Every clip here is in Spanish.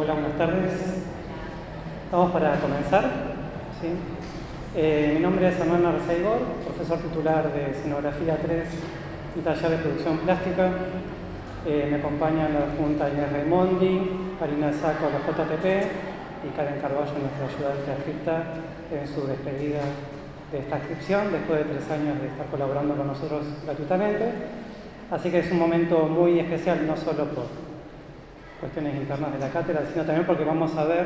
Hola, buenas tardes. Vamos para comenzar. ¿Sí? Mi nombre es Hernán Arceigor, profesor titular de Escenografía 3 y taller de producción plástica. Me acompañan la adjunta Inés Raimondi, Karina Saco, la JTP y Karen Carballo, nuestra ayudante adscripta, en su despedida de esta inscripción, después de 3 años de estar colaborando con nosotros gratuitamente. Así que es un momento muy especial, no solo por cuestiones internas de la cátedra, sino también porque vamos a ver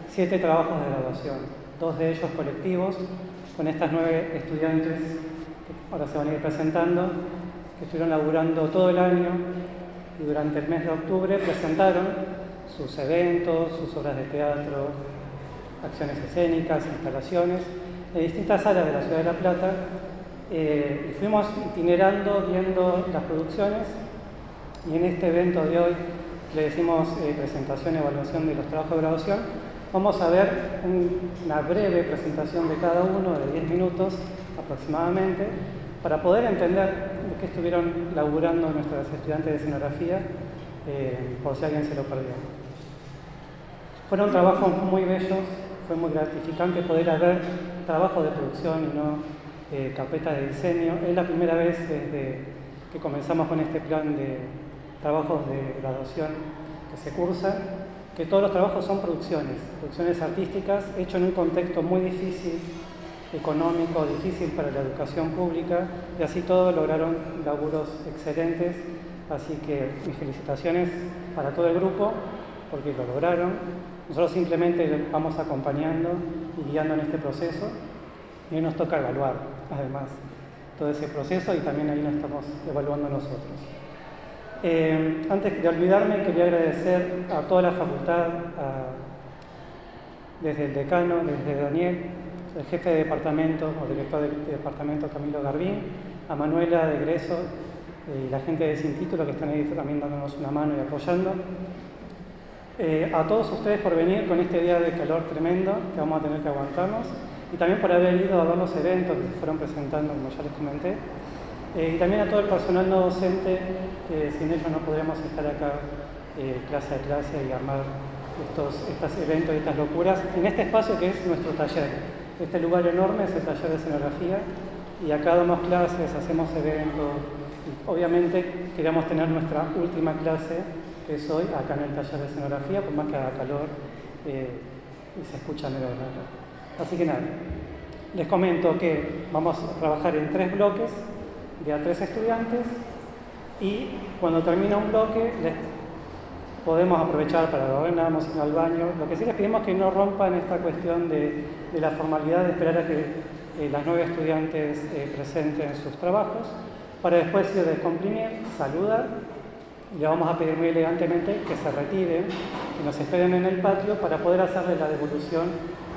7 trabajos de graduación, 2 de ellos colectivos, con estas 9 estudiantes que ahora se van a ir presentando, que estuvieron laburando todo el año y durante el mes de octubre presentaron sus eventos, sus obras de teatro, acciones escénicas, instalaciones, en distintas salas de la Ciudad de La Plata, y fuimos itinerando, viendo las producciones, y en este evento de hoy, le decimos presentación y evaluación de los trabajos de graduación, vamos a ver una breve presentación de cada uno, de 10 minutos aproximadamente, para poder entender de qué estuvieron laburando nuestros estudiantes de escenografía, por si alguien se lo perdió. Fueron trabajos muy bellos, fue muy gratificante poder haber trabajos de producción y no carpetas de diseño. Es la primera vez desde que comenzamos con este plan de trabajos de graduación que se cursa, que todos los trabajos son producciones artísticas, hechas en un contexto muy difícil, económico, difícil para la educación pública, y así todos lograron laburos excelentes. Así que mis felicitaciones para todo el grupo, porque lo lograron. Nosotros simplemente vamos acompañando y guiando en este proceso, y hoy nos toca evaluar, además, todo ese proceso, y también ahí nos estamos evaluando nosotros. Antes de olvidarme, quería agradecer a toda la facultad, desde el decano, desde Daniel, el jefe de departamento o director de departamento Camilo Garbín, a Manuela de egreso y la gente de Sin Título que están ahí también dándonos una mano y apoyando. A todos ustedes por venir con este día de calor tremendo que vamos a tener que aguantarnos, y también por haber ido a ver los eventos que se fueron presentando, como ya les comenté, y también a todo el personal no docente, que sin ellos no podríamos estar acá clase a clase y armar estos eventos y estas locuras en este espacio que es nuestro taller. Este lugar enorme es el taller de escenografía, y acá damos clases, hacemos eventos, y obviamente queríamos tener nuestra última clase, que es hoy, acá en el taller de escenografía, por más que haga calor y se escucha medio raro. Así que nada, les comento que vamos a trabajar en 3 bloques de a 3 estudiantes, y cuando termina un bloque les podemos aprovechar para ordenarnos, ir al baño. Lo que sí les pedimos es que no rompan esta cuestión de la formalidad de esperar a que las 9 estudiantes presenten sus trabajos, para después ir a descomprimir, saludar, y le vamos a pedir muy elegantemente que se retiren, que nos esperen en el patio para poder hacerles la devolución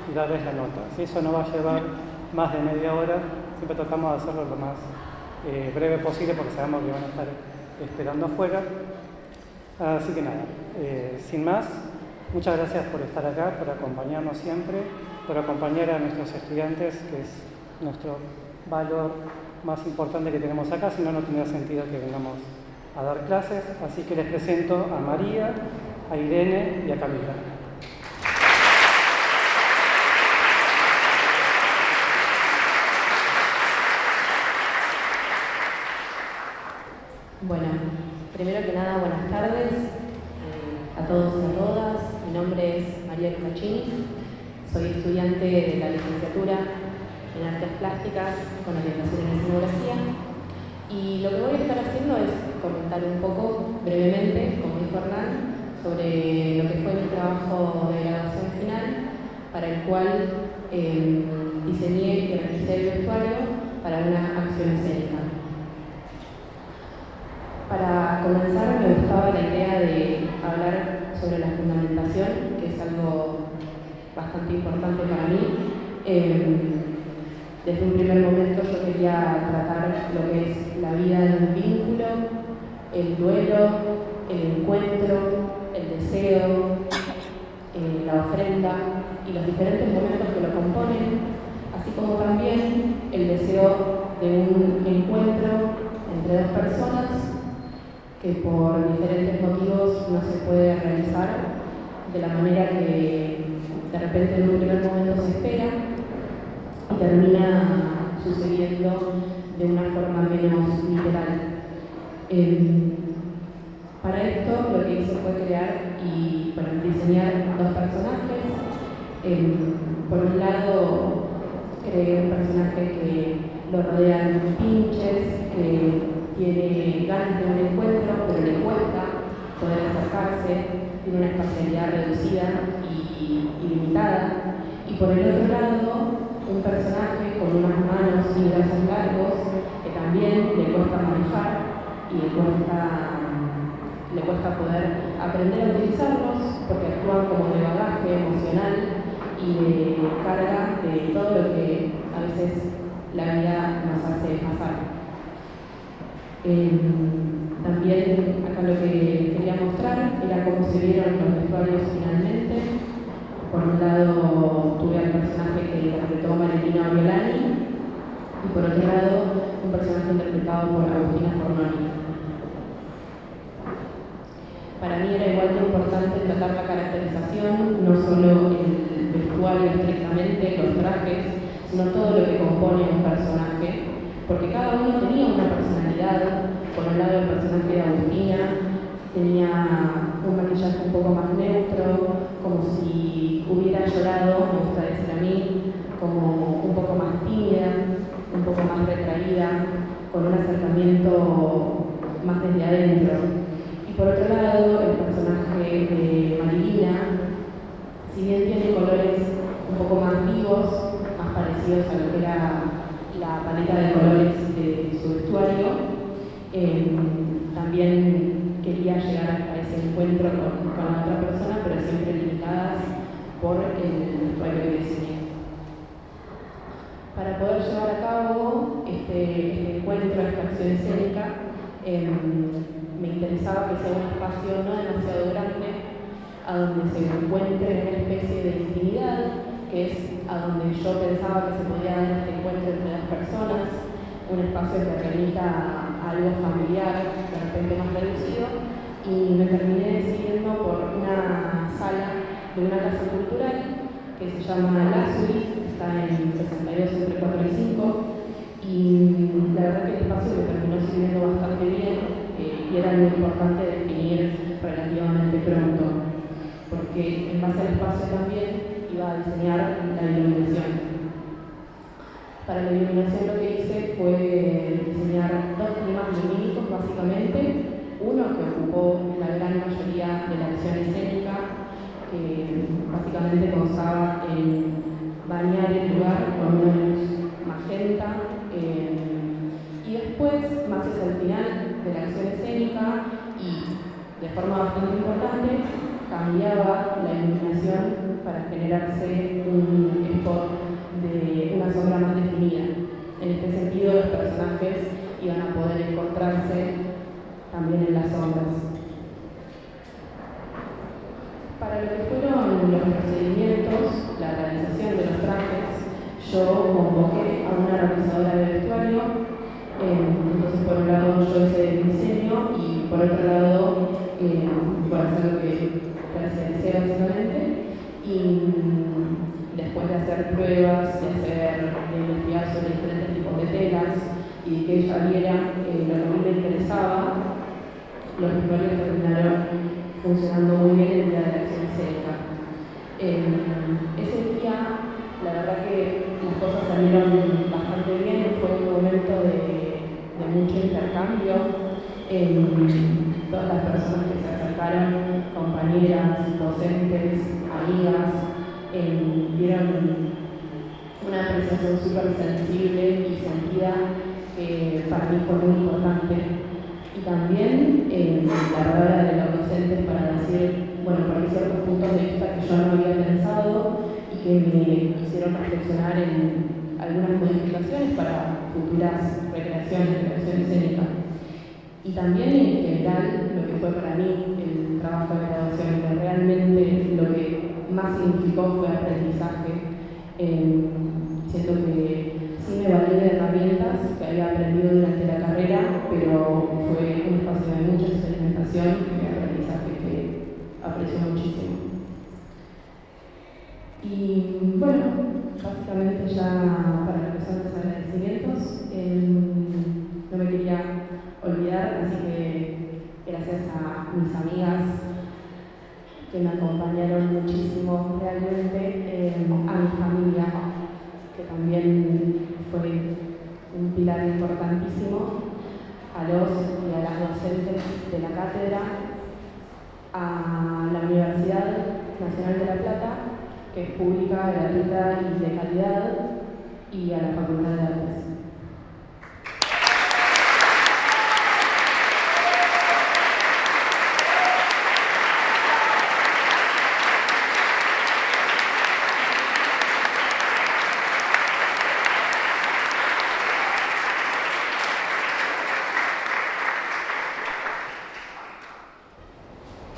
y darles la nota. Si eso no va a llevar más de media hora, siempre tratamos de hacerlo lo más breve posible, porque sabemos que van a estar esperando afuera. Así que nada, sin más, muchas gracias por estar acá, por acompañarnos siempre, por acompañar a nuestros estudiantes, que es nuestro valor más importante que tenemos acá, si no, no tendría sentido que vengamos a dar clases. Así que les presento a María, a Irene y a Camila. Bueno, primero que nada, buenas tardes a todos y a todas. Mi nombre es María Lucachini, soy estudiante de la licenciatura en Artes Plásticas con orientación en escenografía, y lo que voy a estar haciendo es comentar un poco brevemente, como dijo Hernán, sobre lo que fue mi trabajo de graduación final, para el cual diseñé y realicé el vestuario para una acción escénica. Para comenzar, me gustaba la idea de hablar sobre la fundamentación, que es algo bastante importante para mí. Desde un primer momento yo quería tratar lo que es la vida de un vínculo, el duelo, el encuentro, el deseo, la ofrenda y los diferentes momentos que lo componen, así como también el deseo de un encuentro entre 2 personas que por diferentes motivos no se puede realizar, de la manera que de repente en un primer momento se espera y termina sucediendo de una forma menos literal. Para esto lo que hice fue crear y diseñar dos personajes. Por un lado, creé un personaje que lo rodean pinches, que tiene ganas de un encuentro, pero le cuesta poder acercarse, tiene una espacialidad reducida y limitada. Y por el otro lado, un personaje con unas manos y brazos largos que también le cuesta manejar y le cuesta poder aprender a utilizarlos porque actúan como de bagaje emocional y de carga de todo lo que a veces la vida nos hace pasar. También acá lo que quería mostrar era cómo se vieron los vestuarios finalmente. Por un lado tuve al personaje que interpretó Marilina Violani y por otro lado un personaje interpretado por Agustina Fornoni. Para mí era igual de importante tratar la caracterización, no solo el vestuario estrictamente, los trajes, sino todo lo que compone un personaje, porque cada uno tenía una personalidad. Por un lado el personaje de Agustina tenía un maquillaje un poco más neutro, como si hubiera llorado, me gusta decir a mí, como un poco más tímida, un poco más retraída, con un acercamiento más desde adentro. Y por otro lado, el personaje de Marilina, si bien tiene colores un poco más vivos, más parecidos a lo que era la paleta de colores de su vestuario, también quería llegar a ese encuentro con la otra persona, pero siempre limitadas por el vestuario que diseñé. Para poder llevar a cabo este encuentro, esta acción escénica, me interesaba que sea un espacio no demasiado grande, a donde se encuentre una especie de intimidad, que es a donde yo pensaba que se podía dar este encuentro entre las personas, un espacio que remita a algo familiar, de repente más reducido, y me terminé decidiendo por una sala de una casa cultural que se llama Lazuri, está en 62 entre 4 y 5, y la verdad que el espacio me terminó sirviendo bastante bien, y era muy importante definir relativamente pronto, porque en base al espacio también iba a diseñar la iluminación. Para la iluminación lo que hice fue diseñar dos climas lumínicos básicamente, uno que ocupó la gran mayoría de la acción escénica, que básicamente constaba en bañar el lugar con una luz magenta, y después, más hacia el final de la acción escénica y de forma bastante importante, cambiaba la iluminación para generarse un spot de una sombra más definida. En este sentido, los personajes iban a poder encontrarse también en las sombras. Para lo que fueron los procedimientos, la realización de los trajes, yo convoqué a una realizadora de vestuario. Entonces, por un lado, yo hice el diseño y por otro lado, hacer lo que terciaricé básicamente. Y después de hacer pruebas, de investigar sobre diferentes tipos de telas y de que ella viera lo que a mí me interesaba, los vestuarios terminaron funcionando muy bien el día de la acción escénica. Ese día, la verdad que las cosas salieron bastante bien, fue un momento de mucho intercambio. Todas las personas que se acercaron, compañeras, docentes, amigas, dieron una apreciación súper sensible y sentida que para mí fue muy importante. Y también la palabra de los docentes para decir, por ahí ciertos puntos de vista que yo no había pensado y que me hicieron reflexionar en algunas modificaciones para futuras recreaciones, creación escénica. Y también en general lo que fue para mí el trabajo de graduación, que realmente lo que más significó fue aprendizaje. Siento que sí me valí de herramientas que había aprendido durante la carrera, pero fue un espacio de mucha experimentación y de aprendizaje que aprecio muchísimo. olvidar, así que gracias a mis amigas que me acompañaron muchísimo realmente, a mi familia, que también fue un pilar importantísimo, a los y a las docentes de la cátedra, a la Universidad Nacional de La Plata, que es pública, gratuita y de calidad, y a la Facultad de Artes.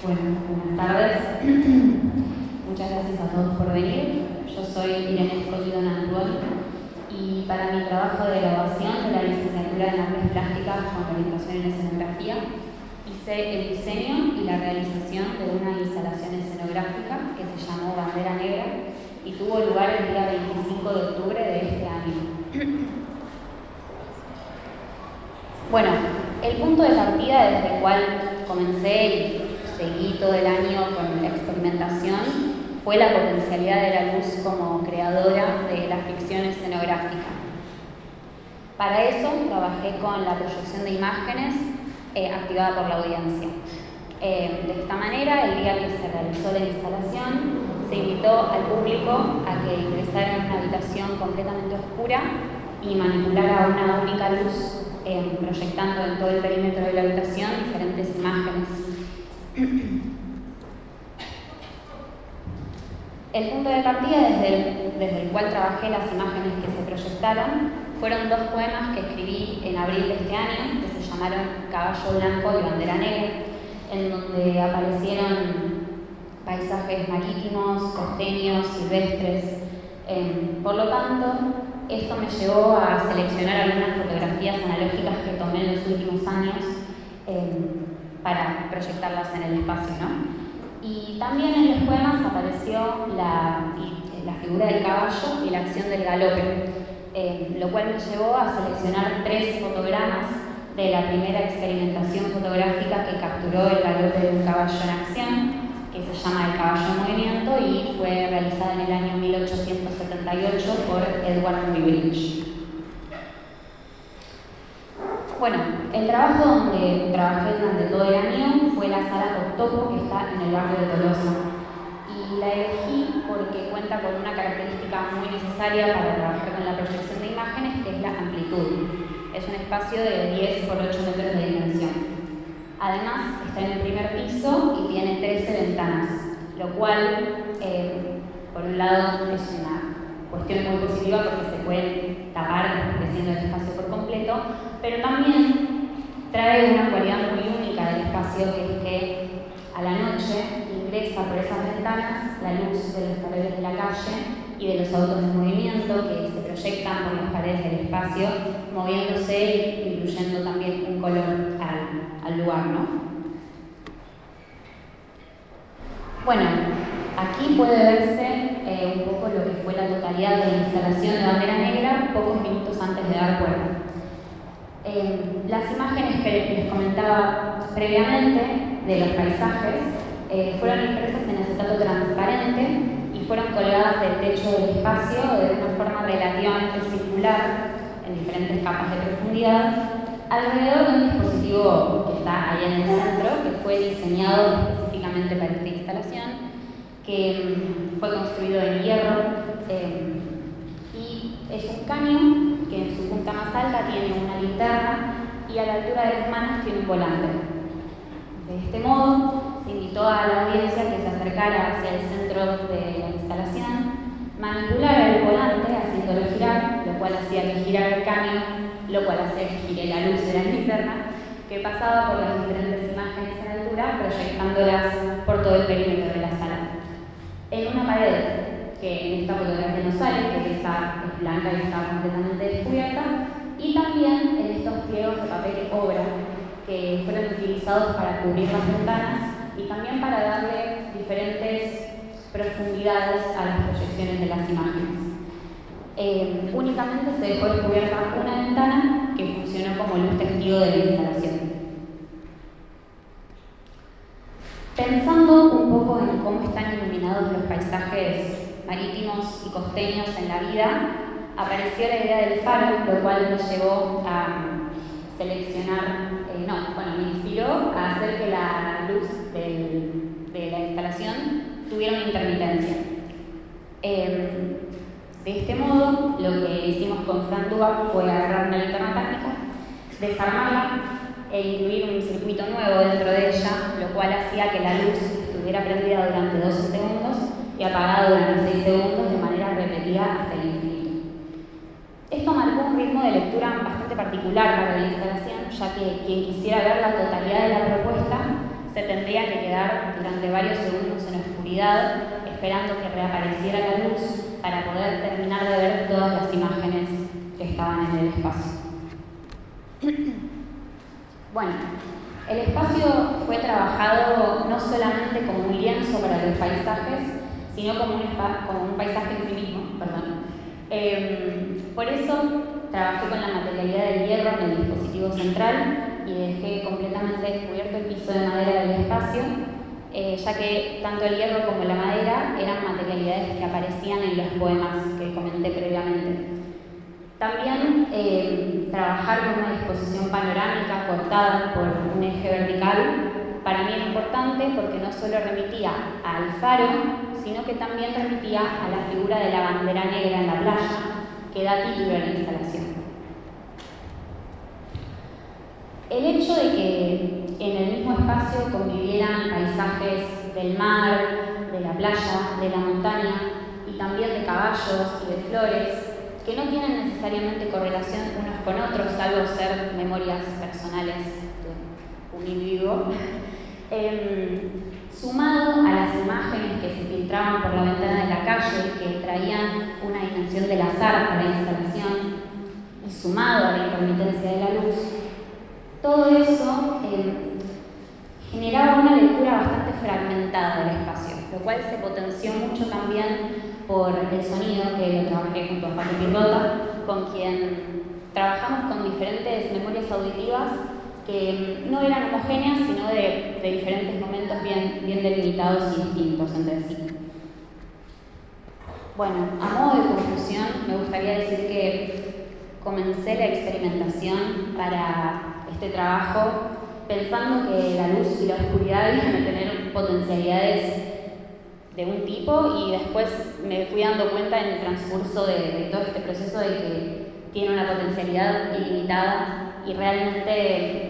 Bueno, buenas tardes. Muchas gracias a todos por venir. Yo soy Irene Escoto Nantuol y para mi trabajo de graduación de la licenciatura en Artes Plásticas con orientación en escenografía hice el diseño y la realización de una instalación escenográfica que se llamó Bandera Negra y tuvo lugar el día 25 de octubre de este año. Bueno, el punto de partida desde el cual comencé y seguí todo el año con la experimentación fue la potencialidad de la luz como creadora de la ficción escenográfica. Para eso trabajé con la proyección de imágenes activada por la audiencia. De esta manera, el día que se realizó la instalación, se invitó al público a que ingresara en una habitación completamente oscura y manipulara una única luz, proyectando en todo el perímetro de la habitación diferentes imágenes. El punto de partida desde el cual trabajé las imágenes que se proyectaron fueron dos poemas que escribí en abril de este año, que se llamaron Caballo Blanco y Bandera Negra, en donde aparecieron paisajes marítimos, costeños, silvestres. Por lo tanto, esto me llevó a seleccionar algunas fotografías analógicas que tomé en los últimos años para proyectarlas en el espacio, ¿no? Y también en los poemas apareció la figura del caballo y la acción del galope, lo cual me llevó a seleccionar 3 fotogramas de la primera experimentación fotográfica que capturó el galope de un caballo en acción, que se llama El caballo en movimiento y fue realizada en el año 1878 por Edward Muybridge. Bueno, el trabajo donde trabajé durante todo el año fue la sala Octopo, que está en el barrio de Tolosa. Y la elegí porque cuenta con una característica muy necesaria para trabajar con la proyección de imágenes, que es la amplitud. Es un espacio de 10 por 8 metros de dimensión. Además, está en el primer piso y tiene 13 ventanas, lo cual, por un lado, es una cuestión muy positiva porque se puede tapar creciendo el espacio por completo, pero también trae una cualidad muy única del espacio, que es que a la noche ingresa por esas ventanas la luz de los faroles de la calle y de los autos en movimiento que se proyectan por las paredes del espacio, moviéndose e incluyendo también un color al lugar, ¿no? Bueno, aquí puede verse un poco lo que fue la totalidad de la instalación de Bandera Negra pocos minutos antes de dar cuerda. Las imágenes que les comentaba previamente de los paisajes fueron impresas en acetato transparente y fueron colgadas del techo del espacio de una forma relativamente circular, en diferentes capas de profundidad, alrededor de un dispositivo que está ahí en el centro, que fue diseñado específicamente para esta instalación, que fue construido en hierro y es un caño que en su punta más alta tiene una linterna y a la altura de las manos tiene un volante. De este modo, se invitó a la audiencia que se acercara hacia el centro de la instalación, manipulara el volante haciéndolo girar, lo cual hacía que girara el caño, lo cual hacía que gire la luz de la linterna, que pasaba por las diferentes imágenes en altura, proyectándolas por todo el perímetro de la sala. En una pared, que en esta fotografía no sale, que está blanca y está completamente descubierta, y también en estos pliegos de papel obra, que fueron utilizados para cubrir las ventanas y también para darle diferentes profundidades a las proyecciones de las imágenes. Únicamente se dejó descubierta una ventana que funcionó como luz testigo de la instalación. paisajes marítimos y costeños en la vida, apareció la idea del faro, lo cual me llevó a seleccionar, me inspiró a hacer que la luz de la instalación tuviera una intermitencia. De este modo, lo que hicimos con Fran Dua fue agarrar una linterna táctica, desarmarla e incluir un circuito nuevo dentro de ella, lo cual hacía que la luz estuviera prendida durante 12 segundos y apagada durante 6 segundos de manera repetida hasta el infinito. Esto marcó un ritmo de lectura bastante particular para la instalación, ya que quien quisiera ver la totalidad de la propuesta se tendría que quedar durante varios segundos en oscuridad, esperando que reapareciera la luz para poder terminar de ver todas las imágenes que estaban en el espacio. Bueno, el espacio fue trabajado no solamente como un lienzo para los paisajes, sino como un paisaje en sí mismo. Por eso trabajé con la materialidad del hierro en el dispositivo central y dejé completamente descubierto el piso de madera del espacio, ya que tanto el hierro como la madera eran materialidades que aparecían en los poemas que comenté previamente. También trabajar con una disposición panorámica cortada por un eje vertical para mí era importante porque no solo remitía al faro, sino que también remitía a la figura de la bandera negra en la playa, que da título a la instalación. El hecho de que en el mismo espacio convivieran paisajes del mar, de la playa, de la montaña y también de caballos y de flores, que no tienen necesariamente correlación unos con otros, salvo ser memorias personales de un individuo, sumado a las imágenes que se filtraban por la ventana de la calle, que traían una dimensión del azar para la instalación, y sumado a la intermitencia de la luz, todo eso generaba una lectura bastante fragmentada del espacio, lo cual se potenció mucho también por el sonido, que lo trabajé junto a Facu Pirrota, con quien trabajamos con diferentes memorias auditivas que no eran homogéneas, sino de diferentes momentos bien delimitados y distintos entre sí. Bueno, a modo de conclusión, me gustaría decir que comencé la experimentación para este trabajo pensando que la luz y la oscuridad iban a tener potencialidades de un tipo, y después me fui dando cuenta en el transcurso de todo este proceso de que tiene una potencialidad ilimitada, y realmente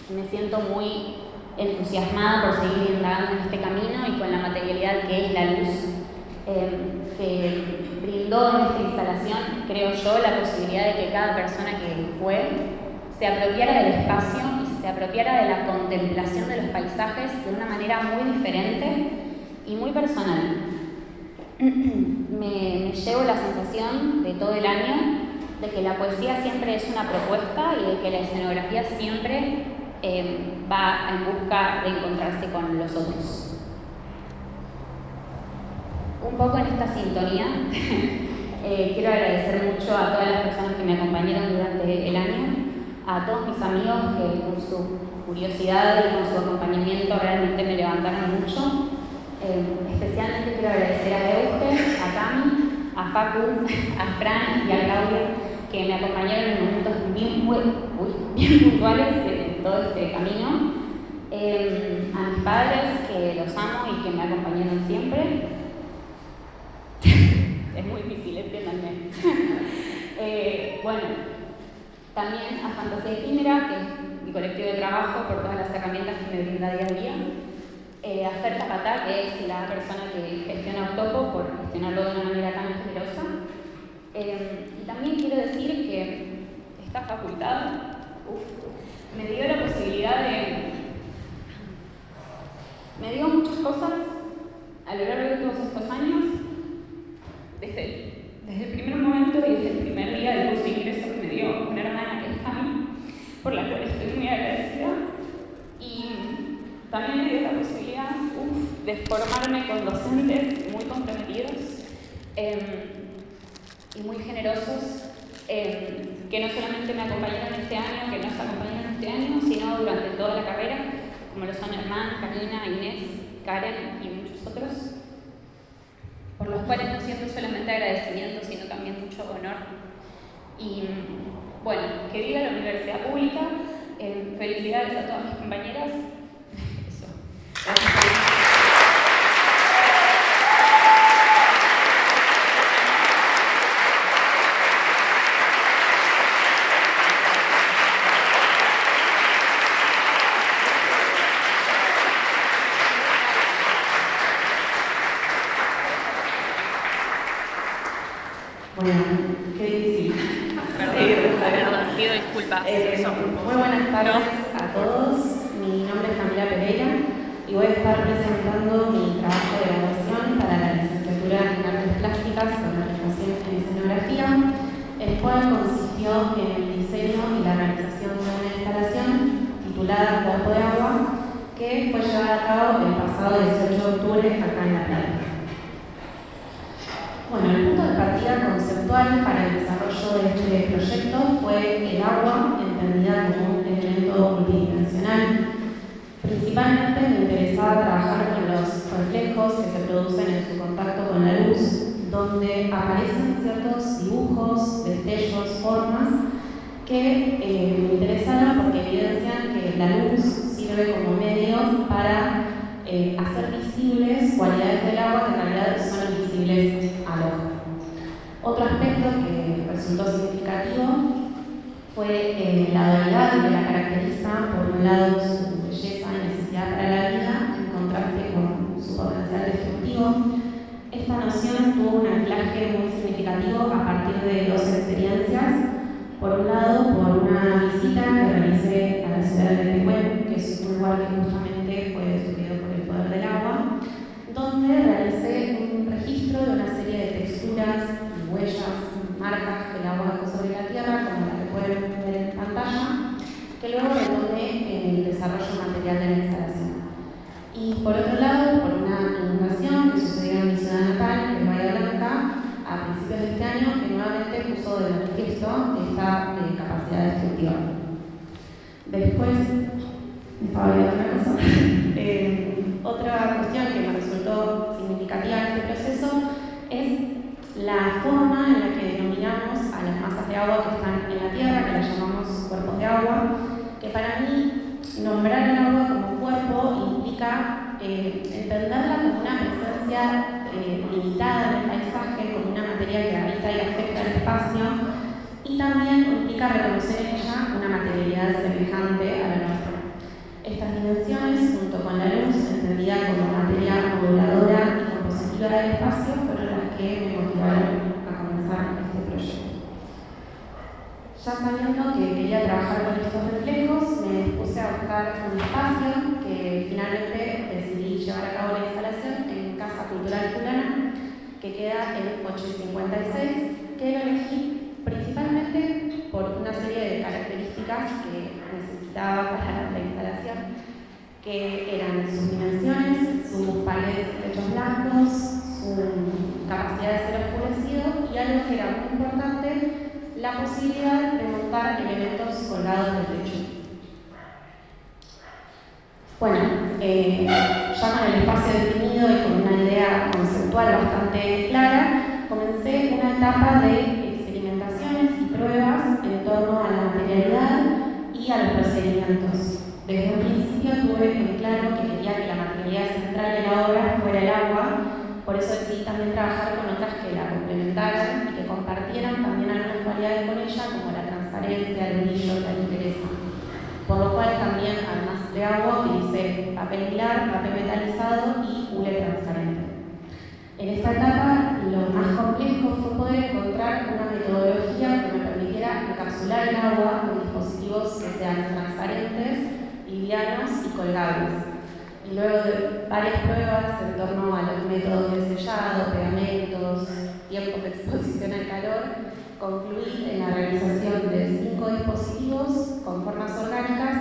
me siento muy entusiasmada por seguir indagando en este camino y con la materialidad que es la luz, que brindó en esta instalación, creo yo, la posibilidad de que cada persona que fue se apropiara del espacio y se apropiara de la contemplación de los paisajes de una manera muy diferente y muy personal. Me llevo la sensación de todo el año de que la poesía siempre es una propuesta y de que la escenografía siempre va en busca de encontrarse con los otros. Un poco en esta sintonía, quiero agradecer mucho a todas las personas que me acompañaron durante el año, a todos mis amigos que con su curiosidad y con su acompañamiento realmente me levantaron mucho. Especialmente quiero agradecer a Euge, a Cami, a Facu, a Fran y a Claudia, que me acompañaron en momentos bien puntuales de todo este camino. A mis padres, que los amo y que me acompañaron siempre. Es muy difícil, entiéndanme. Bueno, también a Fantasía Efímera, que es mi colectivo de trabajo, por todas las herramientas que me brinda día a día. A Fer Tapatá, que es la persona que gestiona Octopo, por gestionarlo de una manera tan generosa. Y también quiero decir que esta facultad me dio la posibilidad me dio muchas cosas a lo largo de todos estos años, desde el primer momento y desde el primer día del curso de ingreso que me dio una hermana que es Cami, por la cual estoy muy agradecida. Y también me dio la posibilidad de formarme con docentes muy comprometidos y muy generosos, que no solamente me acompañaron este año, que nos acompañaron este año, sino durante toda la carrera, como lo son Hernán, Karina, Inés, Karen y muchos otros. por los cuales no siento solamente agradecimiento, sino también mucho honor. Y bueno, que viva la universidad pública, felicidades a todas mis compañeras. Eso. Gracias. Bueno, qué difícil. Perdón, pido disculpas. Muy buenas tardes a todos. Mi nombre es Camila Pereira y voy a estar presentando mi trabajo de graduación para la licenciatura en Artes Plásticas con orientación en escenografía, el cual consistió en el diseño y la realización de una instalación titulada Cuerpo de Agua, que fue llevada a cabo el pasado 18 de octubre acá en La Plata. Bueno, el punto de partida conceptual para el desarrollo de este proyecto fue el agua, entendida como un elemento multidimensional. Principalmente me interesaba trabajar con los reflejos que se producen en su contacto con la luz, donde aparecen ciertos dibujos, destellos, formas que me interesaron porque evidencian que la luz sirve como medio para hacer visibles cualidades del agua que en realidad son invisibles al ojo. Otro aspecto que resultó significativo fue la dualidad que la caracteriza, por un lado su belleza y necesidad para la vida, en contraste con su potencial destructivo. Esta noción tuvo un anclaje muy significativo a partir de dos experiencias. Por un lado, por una visita que realicé a la ciudad de Tehuel, que es un lugar que justamente fue destruido por el poder del agua, donde realicé un registro de una serie de texturas y huellas, marcas que el agua dejó sobre la tierra, como la que pueden ver en pantalla, que luego retomé en el desarrollo material de la instalación. Y por otro lado, por una inundación que sucedió en mi ciudad natal, en Bahía Blanca, a principios de este año, que nuevamente puso de manifiesto esta capacidad destructiva. Después, estaba viendo otra cosa. Otra cuestión que me resultó significativa en este proceso es la forma en la que denominamos a las masas de agua que están en la Tierra, que las llamamos cuerpos de agua, que para mí nombrar el agua como cuerpo implica entenderla como una presencia limitada en el paisaje, como una materia que habita y afecta el espacio, y también implica reconocer en ella una materialidad semejante a la nuestra. Estas dimensiones, junto con la luz, entendida como materia moduladora y compositiva del espacio, fueron las que me motivaron a comenzar este proyecto. Ya sabiendo que quería trabajar con estos reflejos, me dispuse a buscar un espacio que finalmente decidí llevar a cabo la instalación en Casa Cultural Fulana, que queda en 856, que lo elegí principalmente por una serie de características que necesitaba para la instalación, que eran sus dimensiones, sus paredes y techos blancos, su capacidad de ser oscurecido y algo que era muy importante, la posibilidad de montar elementos colgados del techo. Bueno, ya con el espacio definido y con una idea conceptual bastante clara, comencé una etapa de experimentaciones y pruebas en torno a la materialidad y a los procedimientos. Desde un principio tuve en claro que quería que la materialidad central de la obra fuera el agua, por eso decidí también trabajar con otras que la complementaran y que compartieran también algunas cualidades con ella, como la transparencia, el brillo, la ligereza. Por lo cual también, además de agua, utilicé papel pilar, papel metalizado y hule transparente. En esta etapa, lo más complejo fue poder encontrar una metodología que me permitiera encapsular el agua con dispositivos que sean transparentes, livianos y colgables. Y luego de varias pruebas en torno a los métodos de sellado, pegamentos, tiempos de exposición al calor, concluí en la realización de 5 dispositivos con formas orgánicas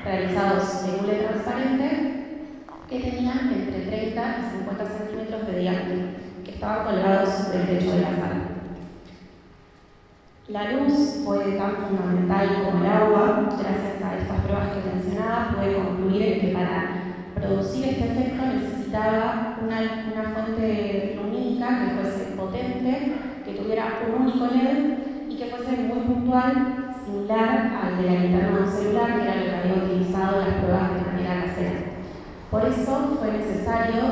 realizados de hule transparente que tenían entre 30 y 50 centímetros de diámetro, que estaban colgados del techo de la sala. La luz fue tan fundamental como el agua. Gracias a estas pruebas que mencionaba, pude concluir que para producir este efecto necesitaba una fuente lumínica única, que fuese potente, que tuviera un único LED y que fuese muy puntual, similar al de la linterna de un celular, que era lo que había utilizado en las pruebas de manera casera. Por eso fue necesario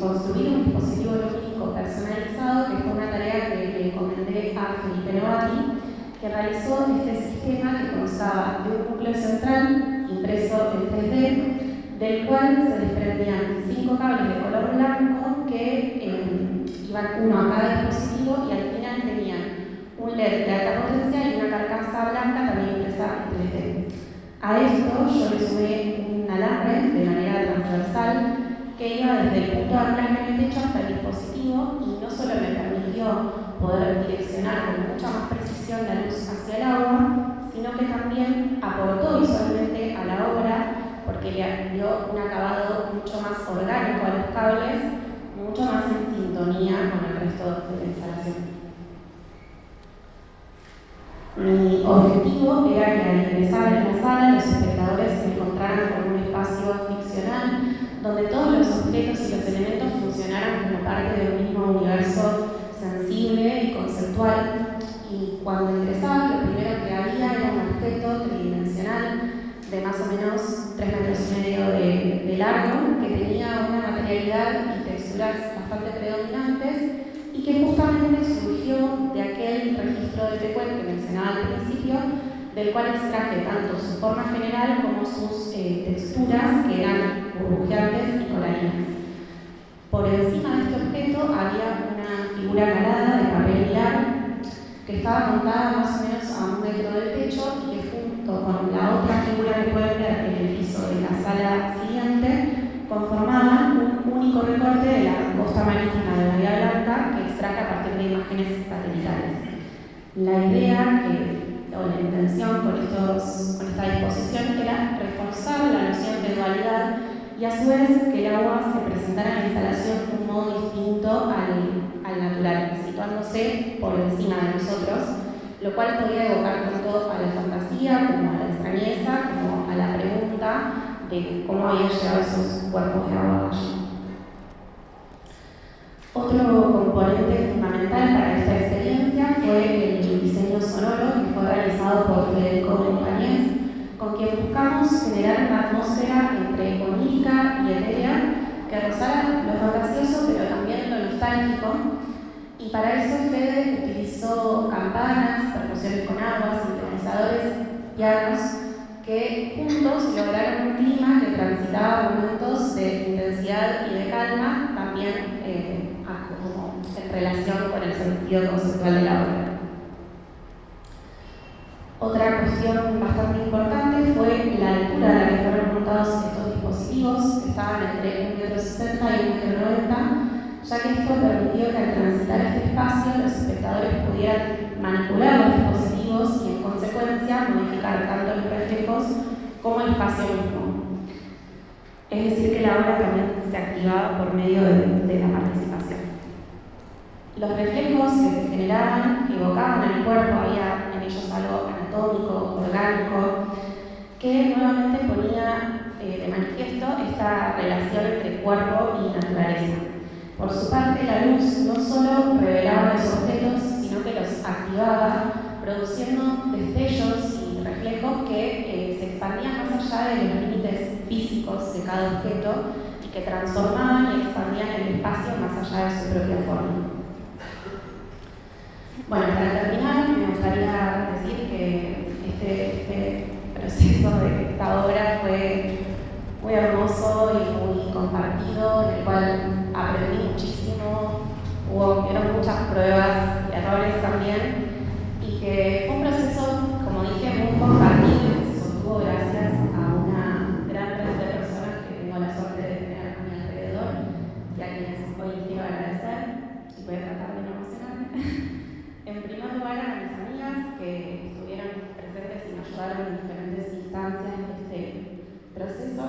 construir un dispositivo lumínico personalizado, que fue una tarea que le encomendé a Felipe Novati, que realizó este sistema que constaba de un núcleo central impreso en 3D, del cual se desprendían 5 cables de color blanco que iban uno a cada dispositivo y al final tenían un LED de alta potencia y una carcasa blanca también impresa en 3D. A esto yo le sumé un alambre de manera transversal que iba desde el punto de anclaje en el techo hasta el dispositivo y no solo me permitió poder direccionar con mucha más precisión la luz hacia el agua, sino que también aportó visualmente a la obra porque le dio un acabado mucho más orgánico a los cables, mucho más en sintonía con el resto de la instalación. Mi objetivo era que al ingresar en la sala los espectadores se encontraran con un espacio ficcional donde todos los objetos y los elementos funcionaran como parte de un mismo universo sensible y conceptual. Y cuando ingresaba, lo primero que había era un objeto tridimensional de más o menos 3,5 metros de largo, que tenía una materialidad y texturas bastante predominantes y que justamente surgió de aquel registro de Tehuel que mencionaba al principio, del cual extraje tanto su forma general como sus texturas, que eran burbujeantes y coralinas. Por encima de este objeto había una figura calada de papel hilar que estaba montada más o menos a 1 metro del techo y que junto con la otra figura que pueden ver en el piso de la sala siguiente conformaban un único recorte de la costa marítima de Bahía Blanca que extraje a partir de imágenes satelitales. La idea o la intención con esta disposición era reforzar la noción de dualidad y a su vez que el agua se presentara en la instalación de un modo distinto al natural, situándose por encima de nosotros, lo cual podía evocar tanto a la fantasía como a la extrañeza, como a la pregunta de cómo habían llegado esos cuerpos de agua allí. Otro componente fundamental para esta experiencia fue el diseño sonoro que fue realizado por Federico Montañez, con quien buscamos generar una atmósfera entre onírica y etérea que rozara lo fantasioso pero también lo nostálgico, y para eso Fede utilizó campanas, percusiones con agua, sintetizadores, pianos, que juntos lograron un clima que transitaba momentos de intensidad y de calma, también como en relación con el sentido conceptual de la obra. Otra cuestión bastante importante fue la altura a la que fueron montados estos dispositivos, que estaban entre 1,60 m y 1,90 m, ya que esto permitió que al transitar este espacio los espectadores pudieran manipular los dispositivos y en consecuencia modificar tanto los reflejos como el espacio mismo. Es decir, que la obra también se activaba por medio de la participación. Los reflejos que se generaban evocaban al cuerpo, había en ellos algo anatómico, orgánico, que nuevamente ponía de manifiesto esta relación entre cuerpo y naturaleza. Por su parte, la luz no solo revelaba los objetos, sino que los activaba, produciendo destellos y reflejos que se expandían más allá de los límites físicos de cada objeto y que transformaban y expandían el espacio más allá de su propia forma. Bueno, para terminar, me gustaría decir que este proceso de esta obra fue muy hermoso y muy compartido, en el cual aprendí muchísimo, hubieron muchas pruebas y errores también, y que fue un proceso, como dije, muy compartido, que se sostuvo gracias a una gran red de personas que tengo la suerte de tener a mi alrededor y a quienes hoy quiero agradecer, y voy a tratar de no emocionarme. En primer lugar, a mis amigas que estuvieron presentes y me ayudaron en diferentes instancias de este proceso,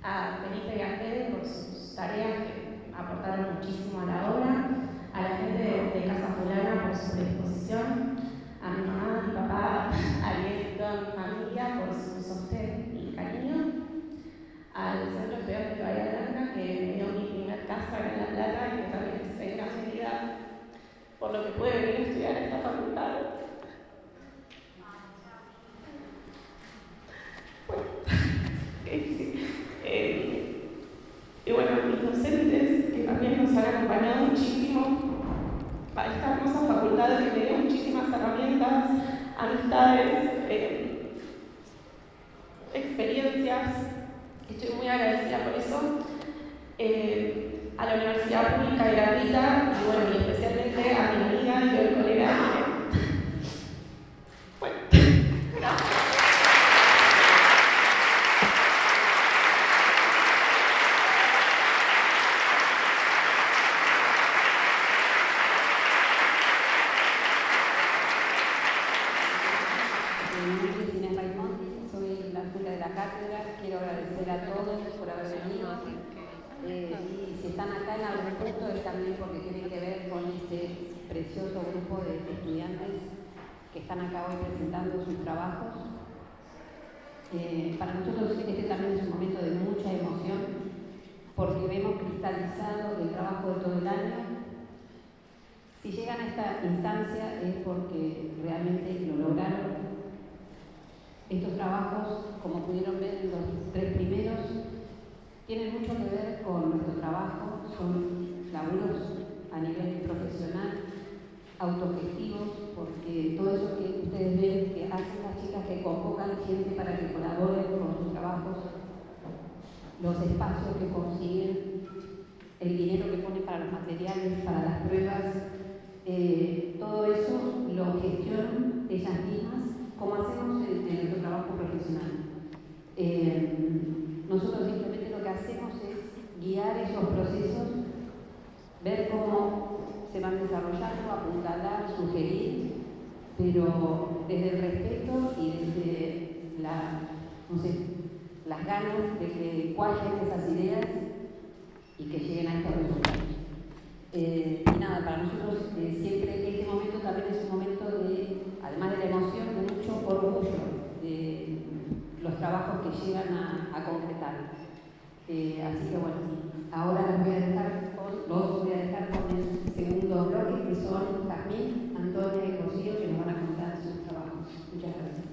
a Felipe y a Fede por sus tareas que aportaron muchísimo a la obra, a la gente de Casa Fulana por su predisposición, a mi mamá, a mi papá, a Ariel y toda mi familia por su sostén y cariño, al Centro Estudiante de Bahía Blanca que me dio mi primer casa en La Plata y que también acompañado muchísimo a esta hermosa facultad que me dio muchísimas herramientas, amistades, experiencias. Estoy muy agradecida por eso. A la Universidad Pública y Gratuita, y bueno, y especialmente a mi amiga y al colega. Bueno, gracias. Soy la jefa de la cátedra. Quiero agradecer a todos por haber venido. Y si están acá en algún punto es también porque tienen que ver con ese precioso grupo de estudiantes que están acá hoy presentando sus trabajos. Para nosotros este también es un momento de mucha emoción porque vemos cristalizado el trabajo de todo el año. Si llegan a esta instancia es porque realmente lo lograron. Estos trabajos, como pudieron ver en los 3 primeros, tienen mucho que ver con nuestro trabajo, son laburos a nivel profesional, autogestivos, porque todo eso que ustedes ven que hacen las chicas que convocan gente para que colaboren con sus trabajos, los espacios que consiguen, el dinero que ponen para los materiales, para las pruebas, todo eso lo gestionan ellas mismas, como hacemos en nuestro trabajo profesional. Nosotros simplemente lo que hacemos es guiar esos procesos, ver cómo se van desarrollando, apuntalar, sugerir, pero desde el respeto y desde las ganas de que cuajen esas ideas y que lleguen a estos resultados. Y nada, para nosotros siempre este momento también es un momento de, además de la emoción, de mucho orgullo de los trabajos que llegan a concretar. Así que bueno, ahora los voy a dejar con el segundo bloque, que son Jazmín, Antonia y Rocío, que nos van a contar sus trabajos. Muchas gracias.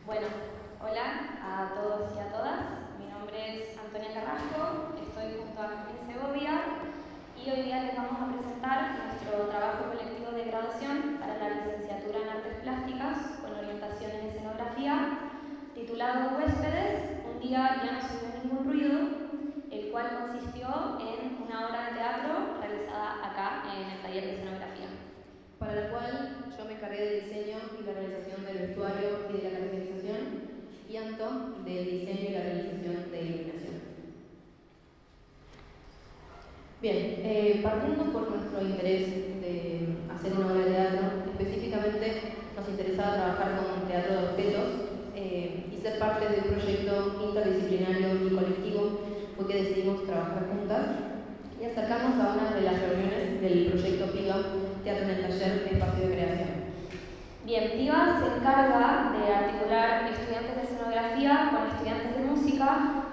Bueno, hola a todos y a todas. Mi nombre es Antonia Carrasco, estoy junto a Jazmín Segovia y hoy día les vamos a presentar nuestro trabajo colectivo de graduación para la licenciatura en Artes Plásticas con orientación en escenografía, titulado Huéspedes, un día ya no se oyó ningún ruido, el cual consistió en una obra de teatro realizada acá en el taller de escenografía. Para la cual yo me encargué del diseño y la realización del vestuario y de la caracterización, y Antón del diseño y la realización de iluminación. Bien, partiendo por nuestro interés de hacer una obra de teatro, específicamente nos interesaba trabajar con teatro de objetos y ser parte de un proyecto interdisciplinario y colectivo, fue que decidimos trabajar juntas y acercarnos a una de las reuniones del proyecto PIVA, Teatro en el Taller de Espacio de Creación. Bien, PIVA se encarga de articular estudiantes de escenografía con estudiantes de música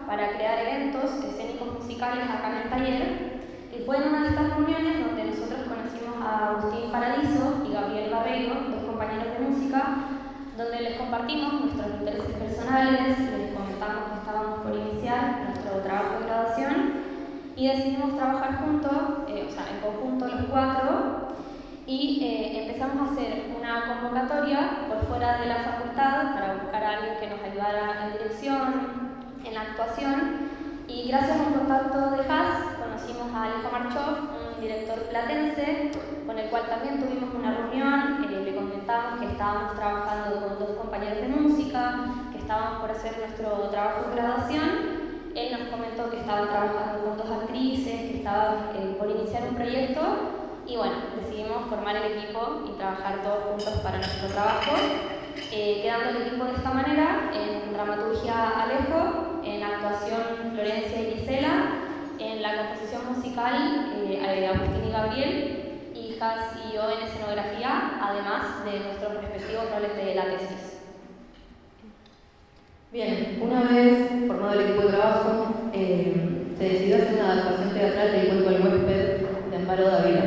para crear eventos escénicos musicales acá en el taller. Y fue en una de estas reuniones donde nosotros conocimos a Agustín Paradiso y Gabriel Barreiro, dos compañeros de música, donde les compartimos nuestros intereses personales, les comentamos que estábamos por iniciar nuestro trabajo de graduación y decidimos trabajar juntos, en conjunto los 4, y empezamos a hacer una convocatoria por fuera de la facultad para buscar a alguien que nos ayudara en dirección, en la actuación, y gracias a un contacto de JAS conocimos a Alejo Marchov, un director platense, con el cual también tuvimos una reunión, le comentamos que estábamos trabajando con 2 compañeros de música, que estábamos por hacer nuestro trabajo de graduación. Él nos comentó que estaban trabajando con 2 actrices, que estaban por iniciar un proyecto, y bueno, decidimos formar el equipo y trabajar todos juntos para nuestro trabajo, quedando el equipo de esta manera: en dramaturgia Alejo, en actuación Florencia y Gisela, en la composición musical Agustín y Gabriel, y Jas y yo en escenografía, además de nuestros respectivos roles de la tesis. Bien, una vez formado el equipo de trabajo, se decidió hacer una adaptación teatral del cuento El huésped de Amparo Dávila.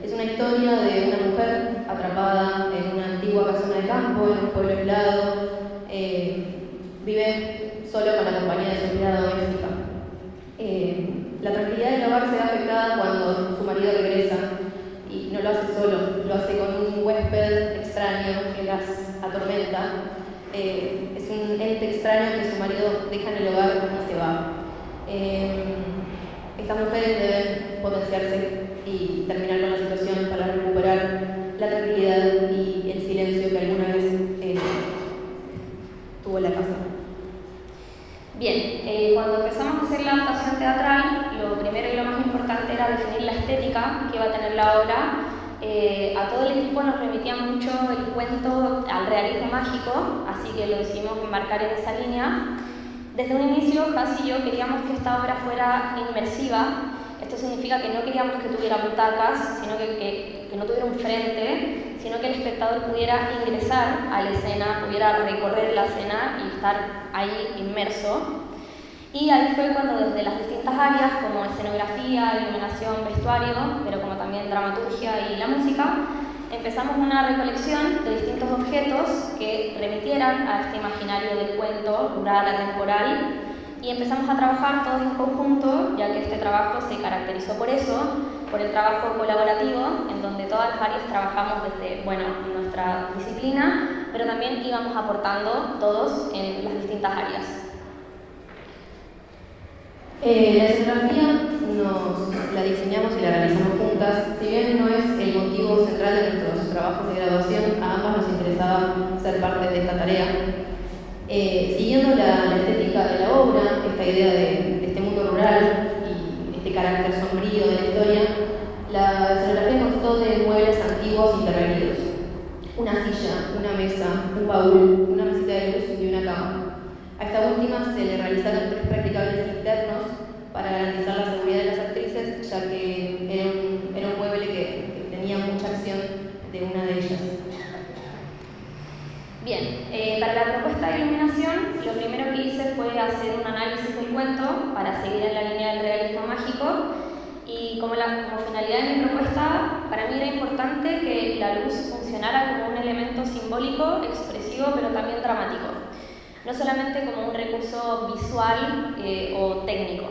Es una historia de una mujer atrapada en una antigua casona de campo, en un pueblo aislado, Vive solo con la compañía de su empleada doméstica. La tranquilidad del hogar se ve afectada cuando su marido regresa y no lo hace solo, lo hace con un huésped extraño que las atormenta. Es un ente extraño que su marido deja en el hogar y se va. Estas mujeres deben potenciarse y terminar con la situación para recuperar la tranquilidad y el silencio que alguna vez tuvo la casa. Bien, cuando empezamos a hacer la adaptación teatral, lo primero y lo más importante era definir la estética que iba a tener la obra. A todo el equipo nos remitía mucho el cuento al realismo mágico, así que lo decidimos embarcar en esa línea. Desde un inicio, Has y yo queríamos que esta obra fuera inmersiva. Esto significa que no queríamos que tuviera butacas, sino que no tuviera un frente, sino que el espectador pudiera ingresar a la escena, pudiera recorrer la escena y estar ahí inmerso. Y ahí fue cuando desde las distintas áreas, como escenografía, iluminación, vestuario, pero como también dramaturgia y la música, empezamos una recolección de distintos objetos que remitieran a este imaginario del cuento rural, atemporal, y empezamos a trabajar todos en conjunto, ya que este trabajo se caracterizó por eso, por el trabajo colaborativo, en donde todas las áreas trabajamos desde, nuestra disciplina, pero también íbamos aportando todos en las distintas áreas. La escenografía nos la diseñamos y la realizamos juntas. Si bien no es el motivo central de nuestros trabajos de graduación, a ambas nos interesaba ser parte de esta tarea. Siguiendo la estética de la obra, esta idea de este mundo rural y este carácter sombrío de la historia, la escenografía constó de muebles antiguos intervenidos. Una silla, una mesa, un baúl, una mesita de luz y una cama. A esta última se le realizaron 3 practicables internos para garantizar la seguridad de las actrices, ya que era un mueble que tenía mucha acción de una de ellas. Bien, para la propuesta de iluminación, lo primero que hice fue hacer un análisis del cuento para seguir en la línea del realismo mágico, y como finalidad de mi propuesta, para mí era importante que la luz funcionara como un elemento simbólico, expresivo, pero también dramático, no solamente como un recurso visual o técnico.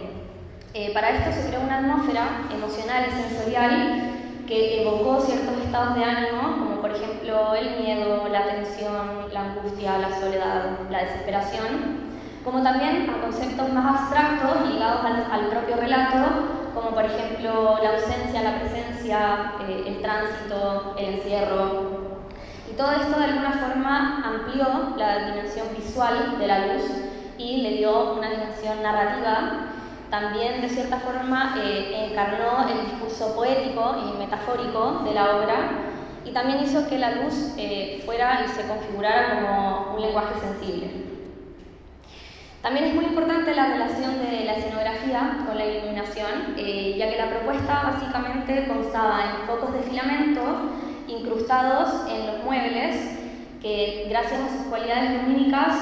Para esto se creó una atmósfera emocional y sensorial que evocó ciertos estados de ánimo, como por ejemplo el miedo, la tensión, la angustia, la soledad, la desesperación, como también a conceptos más abstractos ligados al propio relato, como por ejemplo la ausencia, la presencia, el tránsito, el encierro. Y todo esto de alguna forma amplió la dimensión visual de la luz y le dio una dimensión narrativa. También de cierta forma encarnó el discurso poético y metafórico de la obra, y también hizo que la luz fuera y se configurara como un lenguaje sensible. También es muy importante la relación de la escenografía con la iluminación, ya que la propuesta básicamente constaba en focos de filamento incrustados en los muebles, que gracias a sus cualidades lumínicas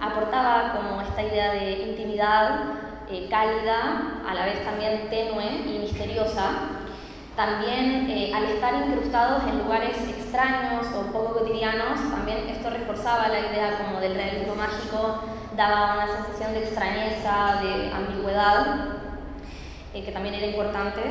aportaba como esta idea de intimidad, cálida, a la vez también tenue y misteriosa. También al estar incrustados en lugares extraños o poco cotidianos, también esto reforzaba la idea como del realismo mágico, daba una sensación de extrañeza, de ambigüedad, que también era importante.